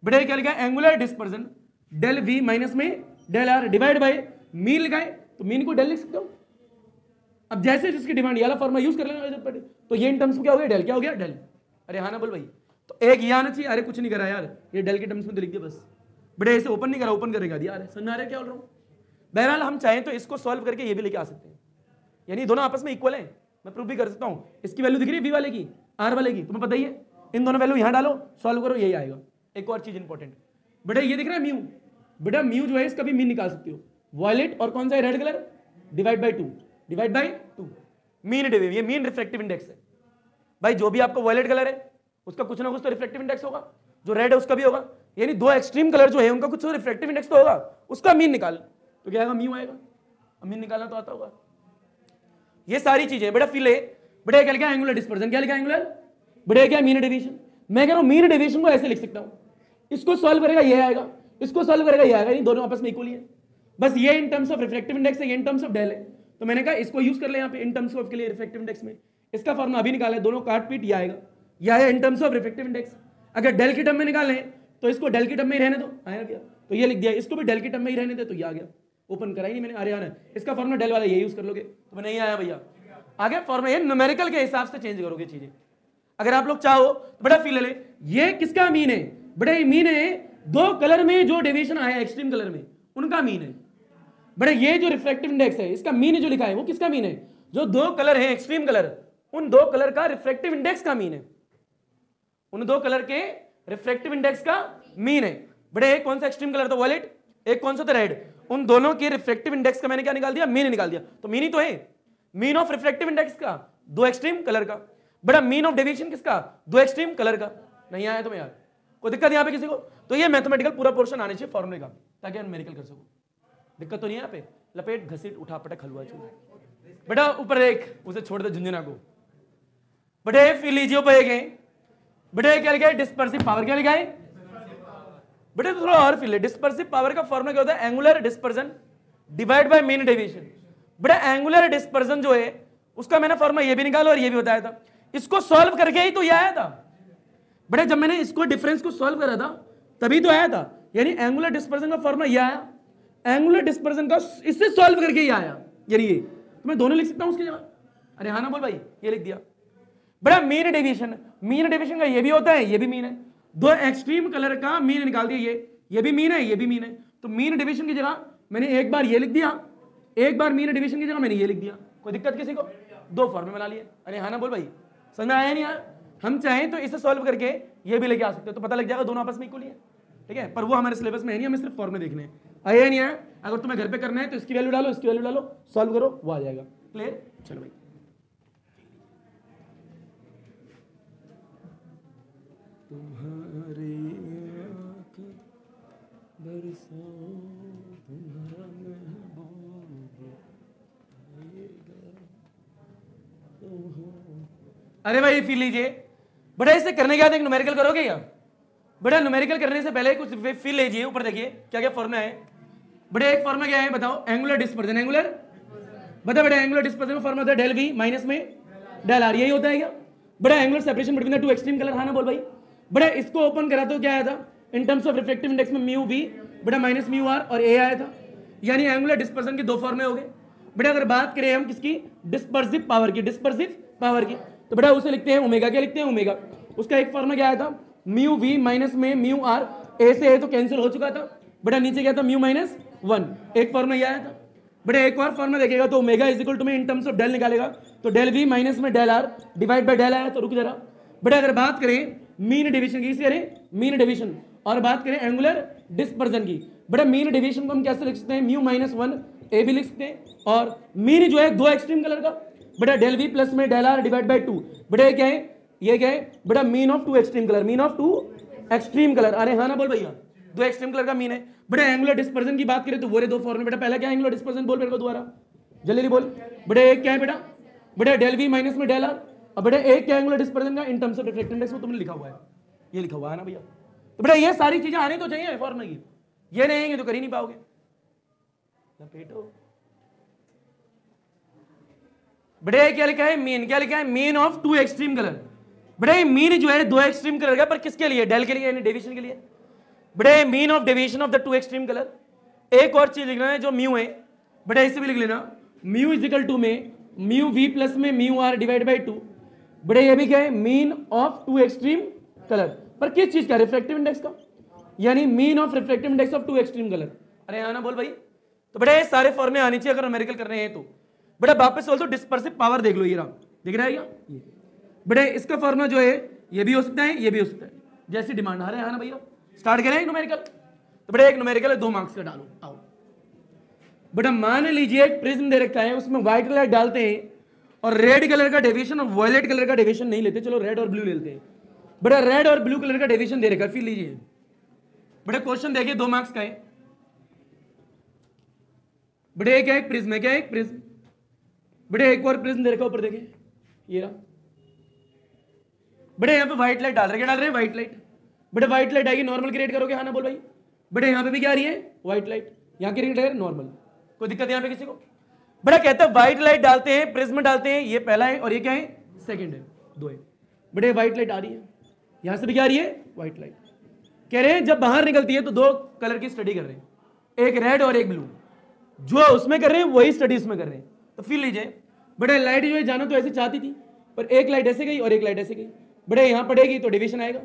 बेटा क्या लिखा है? Angular dispersion del we minus में del are divide by mean लिखाए, तो मीन को डेल लिख सकते हो। अब जैसे जिसकी डिमांड वाला फॉर्मूला यूज कर लेना, तो ये इन टर्म्स में क्या हो गया? डेल। क्या हो गया? डेल। अरे हाँ ना बोल भाई, तो एक ये आना चाहिए। अरे कुछ नहीं करा यार, ये डेल के टर्म्स में तो लिख दिया बस। बड़े ऐसे ओपन नहीं करा, ओपन करेगा दिया। अरे समझ आ रहा है क्या बोल रहा हूँ? बहरहाल हम चाहें तो इसको सॉल्व करके ये भी लेके आ सकते हैं, यानी दोनों आपस में इक्वल है, मैं प्रूफ भी कर सकता हूँ। इसकी वैल्यू दिख रही है वी वाले की, आर वाले की, तुम्हें पता ही है। इन दोनों वैल्यू यहाँ डालो, सॉल्व करो, यही आएगा। एक और चीज इंपॉर्टेंट बेटा, ये दिख रहा है म्यू, बेटा म्यू जो है इसका भी मीन निकाल सकते हो। वॉयलेट और कौन सा है? Red colour, divide by 2 mean Dewey, ये मीन रिफ्रैक्टिव इंडेक्स है भाई। जो भी आपको वॉयलेट कलर है उसका कुछ ना कुछ तो रिफ्रैक्टिव इंडेक्स होगा, जो रेड है उसका भी होगा, यानी दो एक्सट्रीम कलर जो है उनका कुछ तो रिफ्रैक्टिव इंडेक्स तो होगा, उसका मीन निकाल, तो क्या आएगा? म्यू आएगा। मीन निकालना तो आता होगा। ये सारी चीजें बेटा फिल है। बेटा क्या लिखा? Angular dispersion. क्या लिखा? एंगुलर। बेटा क्या? Mean deviation. मैं कह रहा हूं मीन डेविएशन को ऐसे लिख सकता हूं, इसको सॉल्व करेगा ये आएगा, इसको सॉल्व करेगा ये आएगा, नहीं दोनों आपस में इक्वल है। बस ये इन टर्म्स ऑफ रिफ्रैक्टिव इंडेक्स है, ये इन टर्म्स ऑफ डेल है, तो मैंने कहा इसको यूज कर ले यहाँ पे इन टर्म्स ऑफ के लिए रिफ्रैक्टिव इंडेक्स में। इसका फॉर्मूला अभी निकाला है, दोनों काट पीट ये आएगा, यह है इन टर्म्स ऑफ रिफ्रैक्टिव इंडेक्स। अगर डेल के टर्म में निकाले तो इसको डेल के टर्म में ही रहने दो, आया क्या? तो ये लिख दिया, इसको भी डेल के टर्म में ही रहने दे, तो ये आ गया। ओपन करा ही नहीं मैंने, अरे यार इसका फॉर्मूला डेल वाला ये यूज कर लोगे, तो नहीं आया भैया, आ गया फॉर्मूला। ये न्यूमेरिकल के हिसाब से चेंज करोगे चीजें, अगर आप लोग चाहो तो बेटा फिल ले। ये किसका मीन है? बेटा ये मीन है दो कलर में जो डेविएशन आया एक्सट्रीम कलर में, उनका मीन है। बेटा ये जो रिफ्रैक्टिव इंडेक्स है, इसका मीन जो लिखा है वो किसका मीन है? जो दो कलर है एक्सट्रीम कलर, उन दो कलर का रिफ्रैक्टिव इंडेक्स का मीन है, उन दो कलर के रिफ्रैक्टिव इंडेक्स का मीन है। बेटा एक कौन सा एक्सट्रीम कलर था? वॉयलेट। एक कौन सा था? रेड। उन दोनों के रिफ्रैक्टिव इंडेक्स का मैंने क्या निकाल दिया? मीन निकाल दिया। तो मीन ही तो है, मीन ऑफ रिफ्रैक्टिव इंडेक्स का दो एक्सट्रीम कलर का। बेटा मीन ऑफ डेविएशन किसका? दो एक्सट्रीम कलर का। नहीं आया तुम्हें यार? कोई दिक्कत यहाँ पे किसी को? तो ये मैथमेटिकल पूरा पोर्शन आने चाहिए फॉर्मूले का, ताकि न्यूमेरिकल कर सको। दिक्कत तो नहीं है यहाँ पे? लपेट घसीट उठा पटक हलवा चूर। बेटा ऊपर एक, उसे छोड़ दे झुंझुना को। बेटे फिर लीजिए ऊपर एक, बेटे क्या लिखा है? Dispersive power. क्या लिखा है? बेटे थोड़ा और फिर ले। डिस्पर्सिव पावर का फॉर्मूला क्या होता है? Angular dispersion divide by mean deviation. बेटा एंगुलर डिस्पर्जन जो है उसका मैंने फॉर्मूला ये भी निकाला और ये भी बताया था, इसको सॉल्व करके ही तो ये आया था। बेटा जब मैंने इसको डिफरेंस को सॉल्व करा था तभी तो आया था, यानी एंगुलर डिस्पर्जन का फॉर्मूला ये आया, एंगुलर डिस्पर्जन का इससे सॉल्व करके ही आया, यानी ये। तो मैं दोनों लिख सकता हूं उसकी जगह। अरे हाँ ना बोल भाई, ये लिख दिया। बड़ा मीन डेविएशन, मीन डेविएशन का ये भी होता है, ये भी मीन है। दो एक्सट्रीम कलर का मीन निकाल दिया, ये भी मीन है, ये भी मीन है। तो मीन डेविएशन की जगह मैंने एक बार ये लिख दिया, एक बार मीन डेविएशन की जगह मैंने ये लिख दिया। कोई दिक्कत किसी को? दो फॉर्मूले बना लिए। अरे हाँ ना बोल भाई, समझ में आया नहीं यार? हम चाहें तो इसे सॉल्व करके ये भी लेके आ सकते हो, तो पता लग जाएगा दोनों आपस में इक्वल है, ठीक है? पर वो हमारे सिलेबस में है नहीं, हमें सिर्फ फॉर्मूले देखने हैं। आया नहीं आया? अगर तुम्हें घर पे करना है तो इसकी वैल्यू डालो, इसकी वैल्यू डालो, सॉल्व करो, वो आ जाएगा। क्लियर? चलो भाई, तुम्हारे अरे भाई फिर लीजिए। बेटा इसे करने के बाद एक न्यूमेरिकल करोगे क्या? बेटा न्यूमेरिकल करने से पहले कुछ फिल लीजिए। ऊपर देखिए क्या क्या फॉर्मूला है। बेटा एक फॉर्मूला क्या है बताओ? Angular dispersion. एंगुलर बता बेटा, एंगुलर डिस्पर्जन का फॉर्मूला होता है डेल वी माइनस में डेल आर, यही होता है क्या? बेटा angular separation between the two extreme colour, हाँ ना बोल भाई? बेटा इसको ओपन करा तो क्या आया था? इन टर्म्स ऑफ रिफ्रैक्टिव इंडेक्स में म्यू वी बेटा माइनस म्यू आर और ए आया था, यानी एंगुलर डिस्पर्जन के दो फॉर्मूले हो गए। बेटा अगर बात करें हम किसकी? डिस्पर्सिव पावर की, डिस्पर्सिव पावर की, तो बेटा उसे लिखते हैं ओमेगा। क्या लिखते हैं? ओमेगा। उसका एक फॉर्मूला क्या आया था? म्यू वी माइनस में म्यू आर, ए से ए तो कैंसिल हो चुका था, बेटा नीचे क्या था? म्यू माइनस 1, एक फॉर्मूला ये आया था। बेटा एक और फॉर्मूला देखेगा तो ओमेगा इज इक्वल टू में इन टर्म्स ऑफ डेल निकालेगा, तो डेल वी माइनस में del are divide by del आया। तो रुक जरा बेटा, अगर बात करें मीन डेविएशन की, इसे मीन डेविएशन, और बात करें एंगुलर डिस्पर्जन की, बेटा मीन डेविएशन को हम कैसे लिख सकते हैं? म्यू माइनस 1 ए भी लिख सकते हैं, और मीन जो है दो एक्सट्रीम कलर का, बेटा डेल वी प्लस में डेल आर डिवाइड बाई 2, बेटा ये क्या है, ये क्या है बेटा mean of two extreme colour, mean of two extreme colour. अरे हाँ ना बोल भैया, दो एक्सट्रीम कलर का मीन है। बेटा एंगुलर डिस्पर्जन की बात करें तो वो दो फॉर्मूले, बेटा पहला क्या एंगुलर डिस्पर्जन बोल मेरे को दोबारा जल्दी बोल। बेटा एक क्या है बेटा, बेटा डेल वी माइनस में डेल आर। अब बेटा एक क्या एंगुलर डिस्पर्जन का इन टर्म्स ऑफ रिफ्लेक्टिव इंडेक्स, वो तुमने लिखा हुआ है, ये लिखा हुआ है ना भैया। तो बेटा ये सारी चीजें आनी तो चाहिए फॉर्मूले की, ये नहीं आएंगे तो कर ही नहीं पाओगे। लपेटो बेटा क्या लिखा है मीन, क्या लिखा है mean of two extreme colour. बेटा ये मीन जो है दो एक्सट्रीम कलर का, पर किसके लिए, डेल के लिए यानी डेविएशन के लिए। बेटा mean of deviation of the two extreme colour. एक और चीज लिखना है जो म्यू है, बेटा इसे भी लिख लेना, म्यू इज इक्वल टू में म्यू वी प्लस में म्यू आर डिवाइड बाई 2। बेटा ये भी क्या है mean of two extreme colour, पर किस चीज का, रिफ्लेक्टिव इंडेक्स का, यानी mean of reflective index of two extreme colour. अरे आना बोल भाई। तो बेटा ये सारे फॉर्मूले आने चाहिए अगर न्यूमेरिकल कर रहे हैं तो। बेटा वापस बोल दो डिस्पर्सिव पावर देख लो, ये रहा, दिख रहा है क्या ये। बेटा इसका फॉर्मूला जो है ये भी हो सकता है, ये भी हो सकता है, जैसी डिमांड आ रहा है ना भैया। स्टार्ट करें न्यूमेरिकल। तो बेटा एक न्यूमेरिकल है 2 मार्क्स का, डालो आओ। बेटा मान लीजिए एक प्रिज्म दे रखा है, उसमें व्हाइट कलर डालते हैं और रेड कलर का डेविएशन और वायलेट कलर का डेविएशन नहीं लेते, चलो रेड और ब्लू लेते हैं। बेटा रेड और ब्लू कलर का डेविएशन दे रखा है, फिर लीजिए। बेटा क्वेश्चन देखिए 2 मार्क्स का है। बेटा एक है, एक प्रिज्म है, क्या है, एक प्रिज्म। बेटा एक और प्रिज्म दे रखा ऊपर देखिए, ये रहा। बेटा यहाँ पे व्हाइट लाइट डाल रहे, क्या डाल रहे हैं, व्हाइट लाइट। बेटा व्हाइट लाइट आएगी, नॉर्मल क्रिएट करोगे, हाँ ना बोल भाई। बेटा यहाँ पे भी क्या आ रही है, व्हाइट लाइट, यहाँ क्रिएट है नॉर्मल, कोई दिक्कत है यहाँ पे किसी को। बेटा कहते हैं व्हाइट लाइट डालते हैं, प्रिज्म डालते हैं, ये पहला है और ये क्या है, सेकंड है, 2 है। बेटा व्हाइट लाइट आ रही है, यहाँ से भी क्या आ रही है, व्हाइट लाइट। कह रहे हैं जब बाहर निकलती है तो 2 कलर की स्टडी कर रहे हैं, एक रेड और एक ब्लू, जो उसमें कर रहे हैं वही स्टडी इसमें कर रहे हैं। तो फिर लीजिए। बेटा लाइट जो है जाना तो ऐसे चाहती थी, पर एक लाइट ऐसे गई और एक लाइट ऐसे गई। बेटा यहाँ पड़ेगी तो डेविएशन आएगा,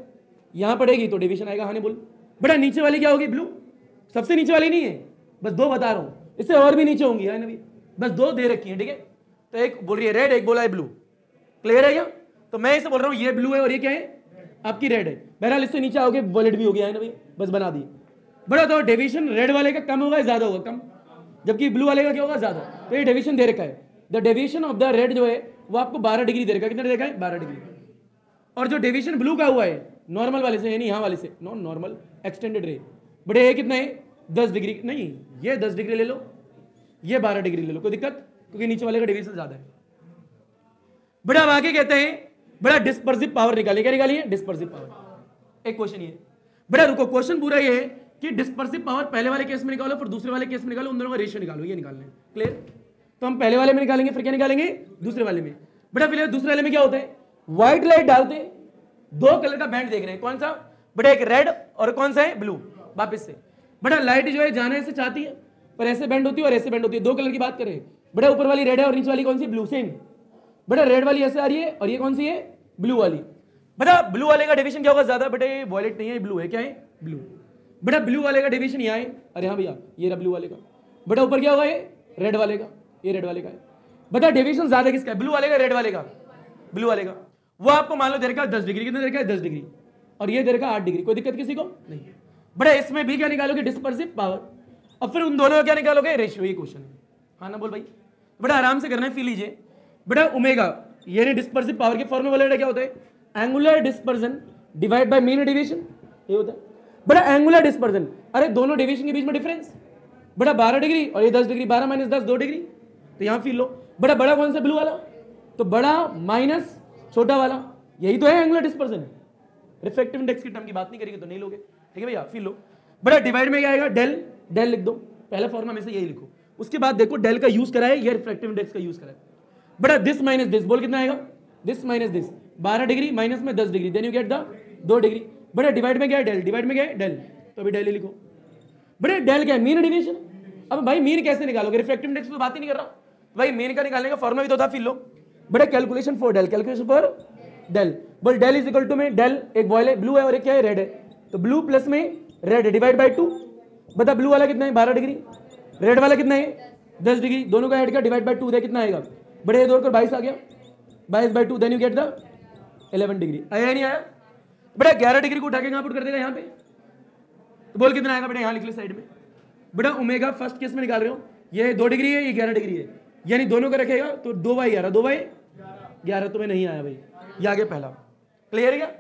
यहाँ पड़ेगी तो डेविएशन आएगा, हाँ नहीं बोल। बेटा नीचे वाली क्या होगी, ब्लू, सबसे नीचे वाली नहीं है, बस 2 बता रहा हूँ, इससे और भी नीचे होंगी, है ना, बस 2 दे रखी है, ठीक है। तो एक बोल रही है रेड, एक बोला है ब्लू, क्लियर है क्या। तो मैं इसे बोल रहा हूँ ये ब्लू है और ये क्या है, आपकी रेड है। बहरहाल इससे नीचे आओगे वॉलेट भी हो गया, है ना भाई, बस बना दी। बड़ा तो डेविएशन रेड वाले का कम होगा, ज्यादा होगा, कम, जबकि ब्लू वाले का क्या होगा, ज्यादा। तो ये डेविएशन दे रखा है, the deviation of the red जो है वो आपको 12 डिग्री दे रखा है, कितना दे रखा है, 12 डिग्री। और जो डेविएशन ब्लू का हुआ है नॉर्मल वाले से, यानी यहाँ वाले से, नॉन नॉर्मल एक्सटेंडेड रे, बड़े ये कितना है, 10 डिग्री, नहीं ये 10 डिग्री ले लो, ये 12 डिग्री ले लो, कोई दिक्कत, क्योंकि नीचे वाले का डेविएशन ज्यादा है। बड़ा आगे कहते हैं बड़ा डिस्पर्सिव पावर निकालिए, क्या निकालिए, डिस्पर्सिव पावर। एक क्वेश्चन ये, बड़ा रुको, क्वेश्चन पूरा ये है कि डिस्पर्सिव पावर पहले वाले केस में निकालो फिर दूसरे वाले केस में निकालो, उन दोनों का रेशियो निकालो, ये निकालना है, क्लियर। तो हम पहले वाले में निकालेंगे, फिर क्या निकालेंगे, दूसरे वाले में। बेटा फिर दूसरे वाले में क्या होता है, व्हाइट लाइट डालते हैं, 2 कलर का बैंड देख रहे हैं, कौन सा, बेटा एक रेड और कौन सा है, ब्लू। वापस से बेटा लाइट जो है जाने से चाहती है, पर ऐसे बैंड होती है और ऐसे बैंड होती है, 2 कलर की बात करें। बेटा ऊपर वाली रेड है और नीचे वाली कौन सी, ब्लू, सेम। बेटा रेड वाली ऐसे आ रही है और ये कौन सी है, ब्लू वाली। बेटा ब्लू वाले का डेविएशन क्या होगा, ज्यादा। बेटा ये वॉयलेट नहीं है, ब्लू है, क्या है, ब्लू। बेटा ब्लू वाले का डेविएशन यहाँ है, अरे हाँ भैया ये रहा ब्लू वाले का। बेटा ऊपर क्या होगा, ये रेड वाले का, ये रेड वाले का है। बेटा डेविएशन ज्यादा किसका है, ब्लू वाले का, रेड वाले का, ब्लू वाले का। वो आपको मान लो दे रखा है 10 डिग्री, कितना दे रखा है, 10 डिग्री, और ये दे रखा है 8 डिग्री, कोई दिक्कत किसी को नहीं। बेटा इसमें भी क्या निकालोगे, डिस्पर्सिव पावर, और फिर उन दोनों का क्या निकालोगे, रेशियो, ये क्वेश्चन है, हाँ ना बोल भाई। बेटा आराम से करना है, फी लीजिए। बेटा ओमेगा यानी डिस्पर्सिव पावर के फॉर्मूला वाला क्या होता है, angular dispersion divide by mean deviation, ये होता है। बेटा एंगुलर डिस्पर्जन, अरे दोनों डेविएशन के बीच में डिफरेंस, बेटा 12 डिग्री और ये 10 डिग्री, 12 माइनस 10 2 डिग्री, तो यहाँ फील लो। बेटा बड़ा कौन सा, ब्लू वाला, तो बड़ा माइनस छोटा वाला, यही तो है एंगुलर डिस्पर्जन। रिफ्लेक्टिव इंडेक्स की टर्म की बात नहीं करेंगे तो नहीं लोगे, ठीक है भैया, फील लो। बेटा डिवाइड में क्या आएगा, डेल, डेल लिख दो, पहला फॉर्मूला में से यही लिखो। उसके बाद देखो डेल का यूज करा है, ये रिफ्लेक्टिव इंडेक्स का यूज करा है। बेटा दिस माइनस दिस, बोल कितना आएगा, this minus this, 12 degree minus में 10 degree, then you get the 2 degree. बेटा डिवाइड में क्या है, डेल, डिवाइड में क्या है, डेल, तो अभी डेल ही लिखो। बेटा डेल क्या है, मीन डेविएशन। अब भाई मीन कैसे निकालोगे, रिफ्लेक्टिव इंडेक्स की बात ही नहीं कर रहा भाई, मीन का निकालने का फॉर्मूला भी तो था, फिर लो। बेटा calculation for del, calculation for del, बोल डेल इज इक्वल टू में डेल, एक वॉयलेट ब्लू है और एक क्या है, रेड है, तो ब्लू प्लस में रेड डिवाइड बाय 2। बता ब्लू वाला कितना है, 12 डिग्री, रेड वाला कितना है, 10 डिग्री, दोनों का ऐड कर डिवाइड बाय 2 दे, कितना आएगा, बड़े 2 कर 22 आ गया, 22 by 2, then you get the 11 degree. आया नहीं आया। बेटा 11 डिग्री को उठा के कहां पुट कर देगा, यहाँ पे, तो बोल कितना आएगा, बेटा यहाँ लिख लो साइड में। बेटा ओमेगा फर्स्ट केस में निकाल रहे हो, ये 2 डिग्री है, ये 11 डिग्री है, यानी दोनों का रखेगा तो 2/11, 2/11 तुम्हें नहीं आया भाई, ये आगे पहला। क्लियर है क्या?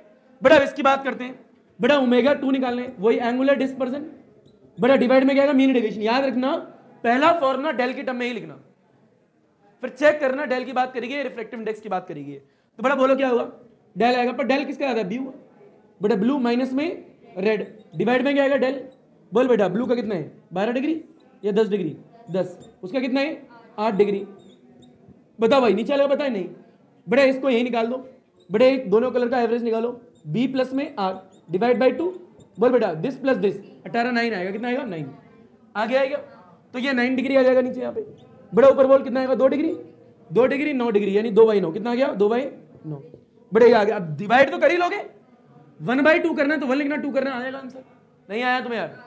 बड़ा इसकी बात करते हैं। बड़ा ओमेगा 2 निकालने, वही एंगुलर डिस्पर्जन, बड़ा डिवाइड में क्या आएगा, मीन डेविएशन। याद रखना पहला फॉर्मूला डेल की टर्म में ही लिखना, फिर चेक करना डेल की बात करेगी रिफ्रैक्टिव इंडेक्स की बात करेगी। तो बड़ा बोलो क्या होगा, डेल आएगा, पर डेल किसका आता है, ब्लू। बेटा ब्लू माइनस में रेड, डिवाइड में क्या आएगा, डेल। बोल बेटा ब्लू का कितना है, 12 डिग्री या 10 डिग्री, 10। उसका कितना है, 8 डिग्री। बताओ भाई, नीचे वाला बताए नहीं। बेटा इसको यही निकाल दो, बेटे दोनों कलर का एवरेज निकालो, बी प्लस में आर डिवाइड बाई 2। बोल बेटा दिस प्लस दिस, 18 9 आएगा, कितना आएगा, 9 आगे आएगा। तो ये 9 डिग्री आ जाएगा नीचे यहाँ पे। बड़ा ऊपर बोल कितना आएगा, 2 डिग्री, 2 डिग्री 9 डिग्री, यानी 2/9 कितना आ गया, 2/9। बड़े ये आ गया। अब डिवाइड तो कर ही लोगे, 1/2 करना है तो 1 लिखना, 2 करना, आएगा आंसर। नहीं आया तुम्हें यार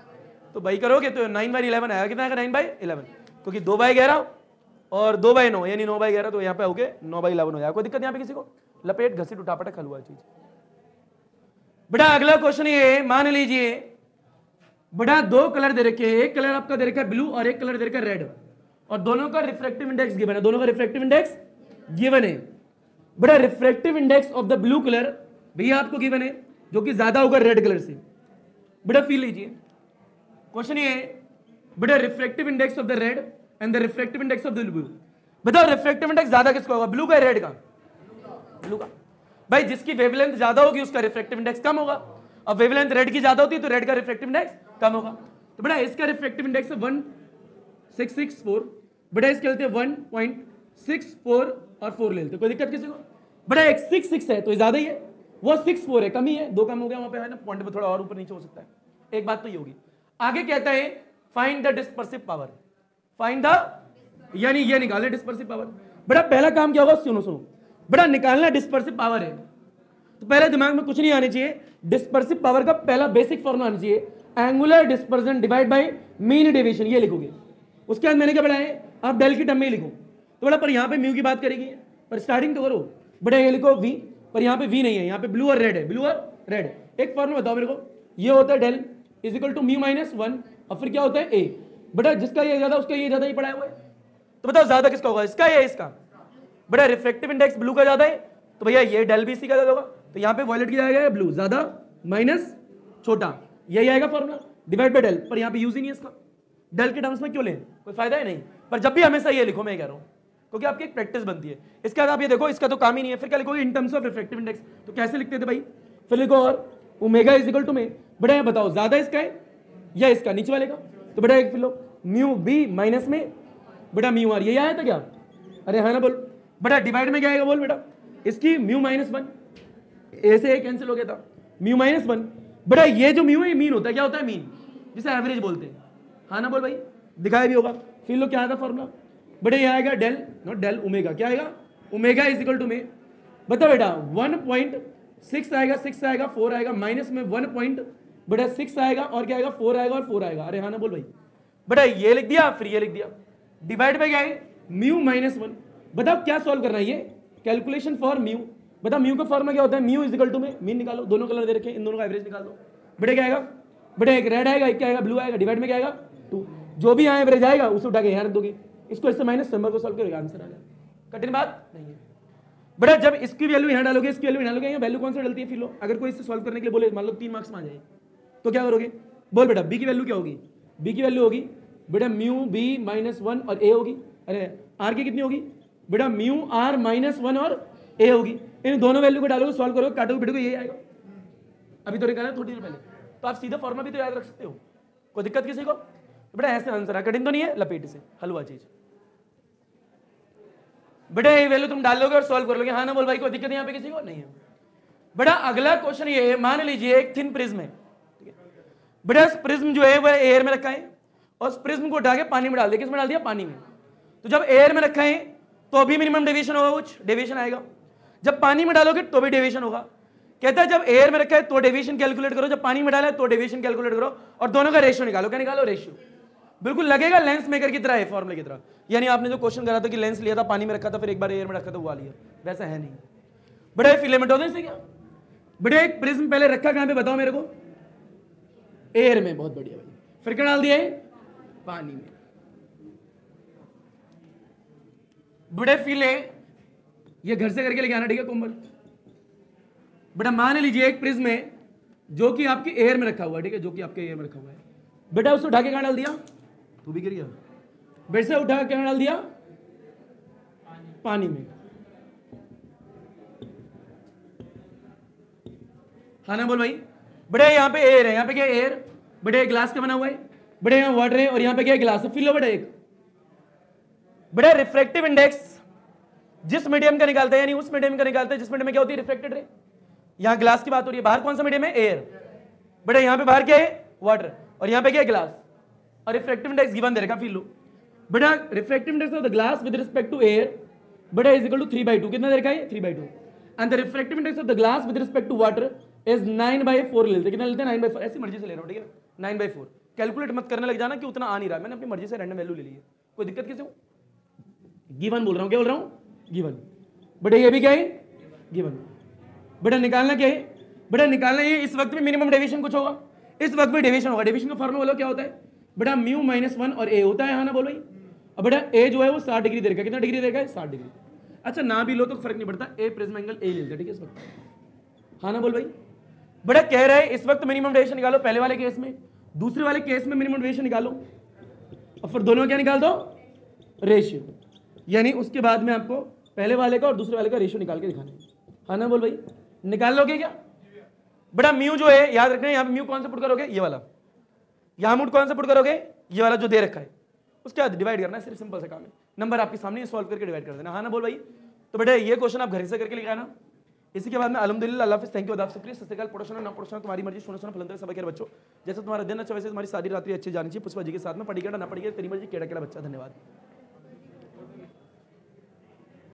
तो भाई करोगे तो 9/11 आएगा, कितना आएगा, 9/11, क्योंकि 2/11 और 2/9 यानी 9/11, तो यहाँ पे हो गए 9/11 हो जाएगा। कोई दिक्कत यहाँ पे किसी को, लपेट घसीट उठापटक हलवा चीज। बेटा अगला क्वेश्चन ये मान लीजिए, बेटा 2 कलर दे रखे हैं, एक कलर आपका दे रखा है ब्लू और एक कलर दे रखा है रेड, और दोनों का रिफ्रैक्टिव इंडेक्स गिवन है, दोनों का रिफ्रैक्टिव इंडेक्स गिवन है। बेटा refractive index of the blue colour भैया आपको गिवन है, जो कि ज्यादा होगा रेड कलर से। बेटा फील लीजिए, क्वेश्चन ये बेटा refractive index of the red and the refractive index of the blue. बताओ रिफ्रैक्टिव इंडेक्स ज्यादा किसका होगा, ब्लू का रेड का, ब्लू का। भाई जिसकी वेवलेंथ ज्यादा होगी उसका रिफ्रैक्टिव इंडेक्स कम होगा, अब वेवलेंथ रेड की ज्यादा होती है तो रेड का रिफ्रैक्टिव इंडेक्स कम होगा। तो बेटा इसका रिफ्रैक्टिव इंडेक्स है 1.664, बेटा इसके लेते हैं 1.64 और 4 ले लेते, कोई दिक्कत किसी को। बेटा एक 6 है तो ये ज्यादा ही है, वो 6 4 है, कम ही है, 2 कम हो गया वहां पे है ना, पॉइंट पे थोड़ा और ऊपर नीचे हो सकता है, एक बात तो ये होगी। आगे कहता है find the dispersive power, find the, यानी ये निकालना डिस्पर्सिव पावर। बेटा पहला काम क्या होगा, सुनो सुनो, बेटा निकालना डिस्पर्सिव पावर है, तो पहले दिमाग में कुछ नहीं आने चाहिए, डिस्पर्सिव पावर का पहला बेसिक फॉर्मूला आना चाहिए, angular dispersion divide by mean deviation, ये लिखोगे। उसके बाद मैंने क्या पढ़ा है, आप डेल की टर्म में ही लिखो। तो बेटा पर यहाँ पे म्यू की बात करेगी, पर स्टार्टिंग तो करो। बेटा ये लिखो वी, पर यहाँ पे वी नहीं है, यहाँ पे ब्लू और रेड है, ब्लू और रेड। एक फॉर्मूला बताओ मेरे को, ये होता है del is equal to mu minus 1, और फिर क्या होता है ए। बेटा जिसका ये ज्यादा उसका ये ज्यादा ही पढ़ा हुआ है, तो बताओ ज्यादा किसका होगा, इसका या इसका। बेटा रिफ्रैक्टिव इंडेक्स ब्लू का ज्यादा है, तो भैया ये डेल भी इसी का ज्यादा होगा, तो यहाँ पे वॉयलेट की जाएगा ब्लू ज्यादा माइनस छोटा, यही आएगा फॉर्मूला डिवाइड बाय डेल। पर यहाँ पे यूज ही नहीं है इसका, डेल के टर्म्स में क्यों लें, कोई फायदा ही नहीं। पर जब भी हमेशा ये लिखो, मैं कह रहा हूँ, क्योंकि आपकी एक प्रैक्टिस बनती है। इसके बाद आप ये देखो, इसका तो काम ही नहीं है, फिर क्या लिखोगे, इन टर्म्स ऑफ रिफ्रैक्टिव इंडेक्स। तो कैसे लिखते थे भाई, फिर लिखो और ओमेगा इज इक्वल टू में, बेटा ये बताओ ज्यादा इसका है या इसका, नीचे वाले का। तो बेटा एक फिर लो म्यू बी माइनस में बेटा म्यू आर, यही आया था क्या, अरे हाँ ना बोल। बेटा डिवाइड में क्या आएगा, बोल बेटा इसकी म्यू माइनस 1, ऐसे कैंसिल हो गया था, म्यू माइनस 1। बेटा ये जो म्यू है ये मीन होता है, क्या होता है, मीन, जिसे एवरेज बोलते हैं, हाँ ना बोल भाई, दिखाया भी होगा। फिर लो क्या आया था फॉर्मूला, बेटा ये आएगा डेल, नॉट डेल, ओमेगा, क्या आएगा, ओमेगा इज इक्वल टू में, बताओ बेटा 1.6 आएगा, 6 आएगा, 4 आएगा, माइनस में 1 बेटा 6 आएगा और क्या आएगा, 4 आएगा और 4 आएगा, अरे हाँ ना बोल भाई। बेटा ये लिख दिया, फिर ये लिख दिया, डिवाइड बाय क्या है, म्यू माइनस 1। बताओ क्या सॉल्व करना है, ये कैलकुलेशन फॉर म्यू। बताओ म्यू का फॉर्मूला क्या होता है, म्यू इज इक्वल टू में मीन निकालो, दोनों कलर दे रखे हैं, इन दोनों का एवरेज निकाल दो। बेटा क्या आएगा, बेटा एक रेड आएगा, एक क्या आएगा, ब्लू आएगा, डिवाइड में क्या आएगा 2, जो भी यहाँ एवरेज आएगा उसे उठा के यहाँ रख दोगे, इसको इससे माइनस नंबर को सॉल्व करेगा, आंसर आ जाएगा। कठिन बात नहीं है। बेटा जब इसकी वैल्यू यहाँ डालोगे, इसकी वैल्यू यहाँ डालोगे, यहाँ वैल्यू कौन सा डलती है, फिर लो अगर कोई इसे सॉल्व करने के लिए बोले, मान लो 3 मार्क्स में आ जाए, तो क्या करोगे, बोल बेटा बी की वैल्यू क्या होगी, बी की वैल्यू होगी बेटा म्यू बी माइनस 1 और ए होगी, अरे आर की कितनी होगी, बेटा म्यू आर माइनस 1 और ए होगी। इन दोनों वैल्यू को डालोगे, सॉल्व करोगे, काटोगे बेटे को यही आएगा। अभी तो निकाला थोड़ी देर पहले, तो आप सीधा फॉर्मूला भी तो याद रख सकते हो, कोई दिक्कत किसी को। बेटा ऐसे आंसर है, कठिन तो नहीं है, लपेट से हलवा चीज। बेटा ये वैल्यू तुम डाल लोगे और सॉल्व कर लोगे, हाँ ना बोल भाई, कोई दिक्कत यहाँ पे किसी को नहीं है। बेटा अगला क्वेश्चन ये है, मान लीजिए एक थिन प्रिज्म है, बेटा प्रिज्म जो है वह एयर में रखा है, और उस प्रिज्म को उठा के पानी में डाल दिया, किसमें डाल दिया, पानी में। तो जब एयर में रखा है तो अभी मिनिमम डेविएशन होगा, कुछ डेविएशन आएगा, जब पानी में डालोगे तो भी डेविएशन होगा। कहता है जब एयर में रखा है तो डेविएशन कैलकुलेट करो, जब पानी में डाला है तो डेविएशन कैलकुलेट करो, और दोनों का रेशियो निकालो। क्या निकालो, रेशियो। बिल्कुल लगेगा लेंस मेकर की तरह है, फॉर्मूले की तरह। यानी आपने जो क्वेश्चन करा था कि लेंस लिया था, पानी में रखा था, फिर एक बार एयर में रखा था, वो आ लिया, वैसा है नहीं। बड़े फिलामेंट होते हैं इससे क्या, बड़े एक प्रिज्म पहले रखा कहां पे बताओ मेरे को, एयर में, बहुत बढ़िया भाई। फिर क्या डाल दिया है, पानी में। बड़े फीले ये घर से करके लेके आना, ठीक है, कुंभल। बेटा मान लीजिए एक प्रिज्म है जो कि आपके एयर में रखा हुआ है, ठीक है, जो कि आपके एयर में रखा हुआ है। बेटा उसको उठा के कहां डाल दिया? तू भी गिर गया। बेटा से उठा के कहां डाल दिया? पानी में। हाँ ना बोल भाई। बेटा यहाँ पे एयर है, यहाँ पे क्या एयर, बेटा ग्लास का बना हुआ है, बेटा यहाँ वाटर है और यहाँ पे क्या ग्लास है, फिल लो बेटा एक। बेटा रिफ्रैक्टिव इंडेक्स जिस मीडियम का निकालते हैं, यानी उस मीडियम का निकालते हैं जिस मीडियम में क्या होती है, रिफ्लेक्टेड रे। यहाँ ग्लास की बात हो रही है, बाहर कौन सा मीडियम है, एयर। बेटा यहाँ पे बाहर क्या है, वाटर, और यहाँ पे क्या है, ग्लास। और रिफ्रैक्टिव इंडेक्स गिवन दे रखा, फिर लो। बेटा refractive index of the glass with respect to air, बेटा इज इक्वल टू 3/2। कितना दे रखा है, 3/2। And the refractive index of the glass with respect to water is 9/4 लेते हैं। कितना लेते हैं, 9/4। ऐसी मर्जी से ले रहा हूँ, ठीक है, 9/4। कैलकुलेट मत करने लग जाना कि उतना आ नहीं रहा, मैंने अपनी मर्जी से रैंडम वैल्यू ले ली है, कोई दिक्कत किसी को? गिवन बोल रहा हूँ, क्या बोल रहा हूँ, गिवन। बेटा ये भी क्या है, गिवन। बेटा निकालना क्या है, बेटा निकालना ये इस वक्त में मिनिमम डेविएशन कुछ होगा, इस वक्त में डेविएशन होगा। डेविएशन का फॉर्मूला बोलो क्या होता है, बेटा म्यू -1 और ए होता है, हाँ ना बोलो भाई। अब बेटा ए जो है वो 60 डिग्री दे रखा है, कितना डिग्री दे रखा है, 60 डिग्री। अच्छा ना भी लो तो फर्क नहीं पड़ता, ए प्रिज्म एंगल ए लेते हैं, ठीक है, इस वक्त, हाँ ना बोल भाई। बेटा कह रहा है इस वक्त मिनिमम डेविएशन निकालो, पहले वाले केस में, दूसरे वाले केस में मिनिमम डेविएशन निकालो, और फिर दोनों में क्या निकाल दो, रेशियो। यानी उसके बाद में आपको पहले वाले का और दूसरे वाले का रेशियो निकाल के दिखाना है, हाँ ना बोल भाई। निकाल लोगे क्या? बेटा म्यू जो है याद रखना है, यहाँ पे म्यू कौन सा पुट करोगे, ये वाला। यहाँ म्यू कौन सा पुट करोगे, ये वाला जो दे रखा है, उसके बाद डिवाइड करना है, सिर्फ सिंपल सा काम है। नंबर आपके सामने सॉल्व करके डिवाइड कर देना, हाँ ना बोल भाई। तो बेटा ये क्वेश्चन आप घर से करके लिखा ना। इसी के बाद में अल्हम्दुलिल्लाह, अल्लाह हाफिज़, थैंक यू, सत श्री अकाल। पढ़ो सुनो ना पढ़ो सुनो, तुम्हारी मर्जी, सुनो सुनो फलंतर सब के बच्चों। जैसे तुम्हारा दिन अच्छा वैसे तुम्हारी सारी रात्रि अच्छी जानी चाहिए। पुष्पा जी के साथ में पढ़ी ना पढ़ी तेरी मर्जी, केड़ा केड़ा बच्चा। धन्यवाद।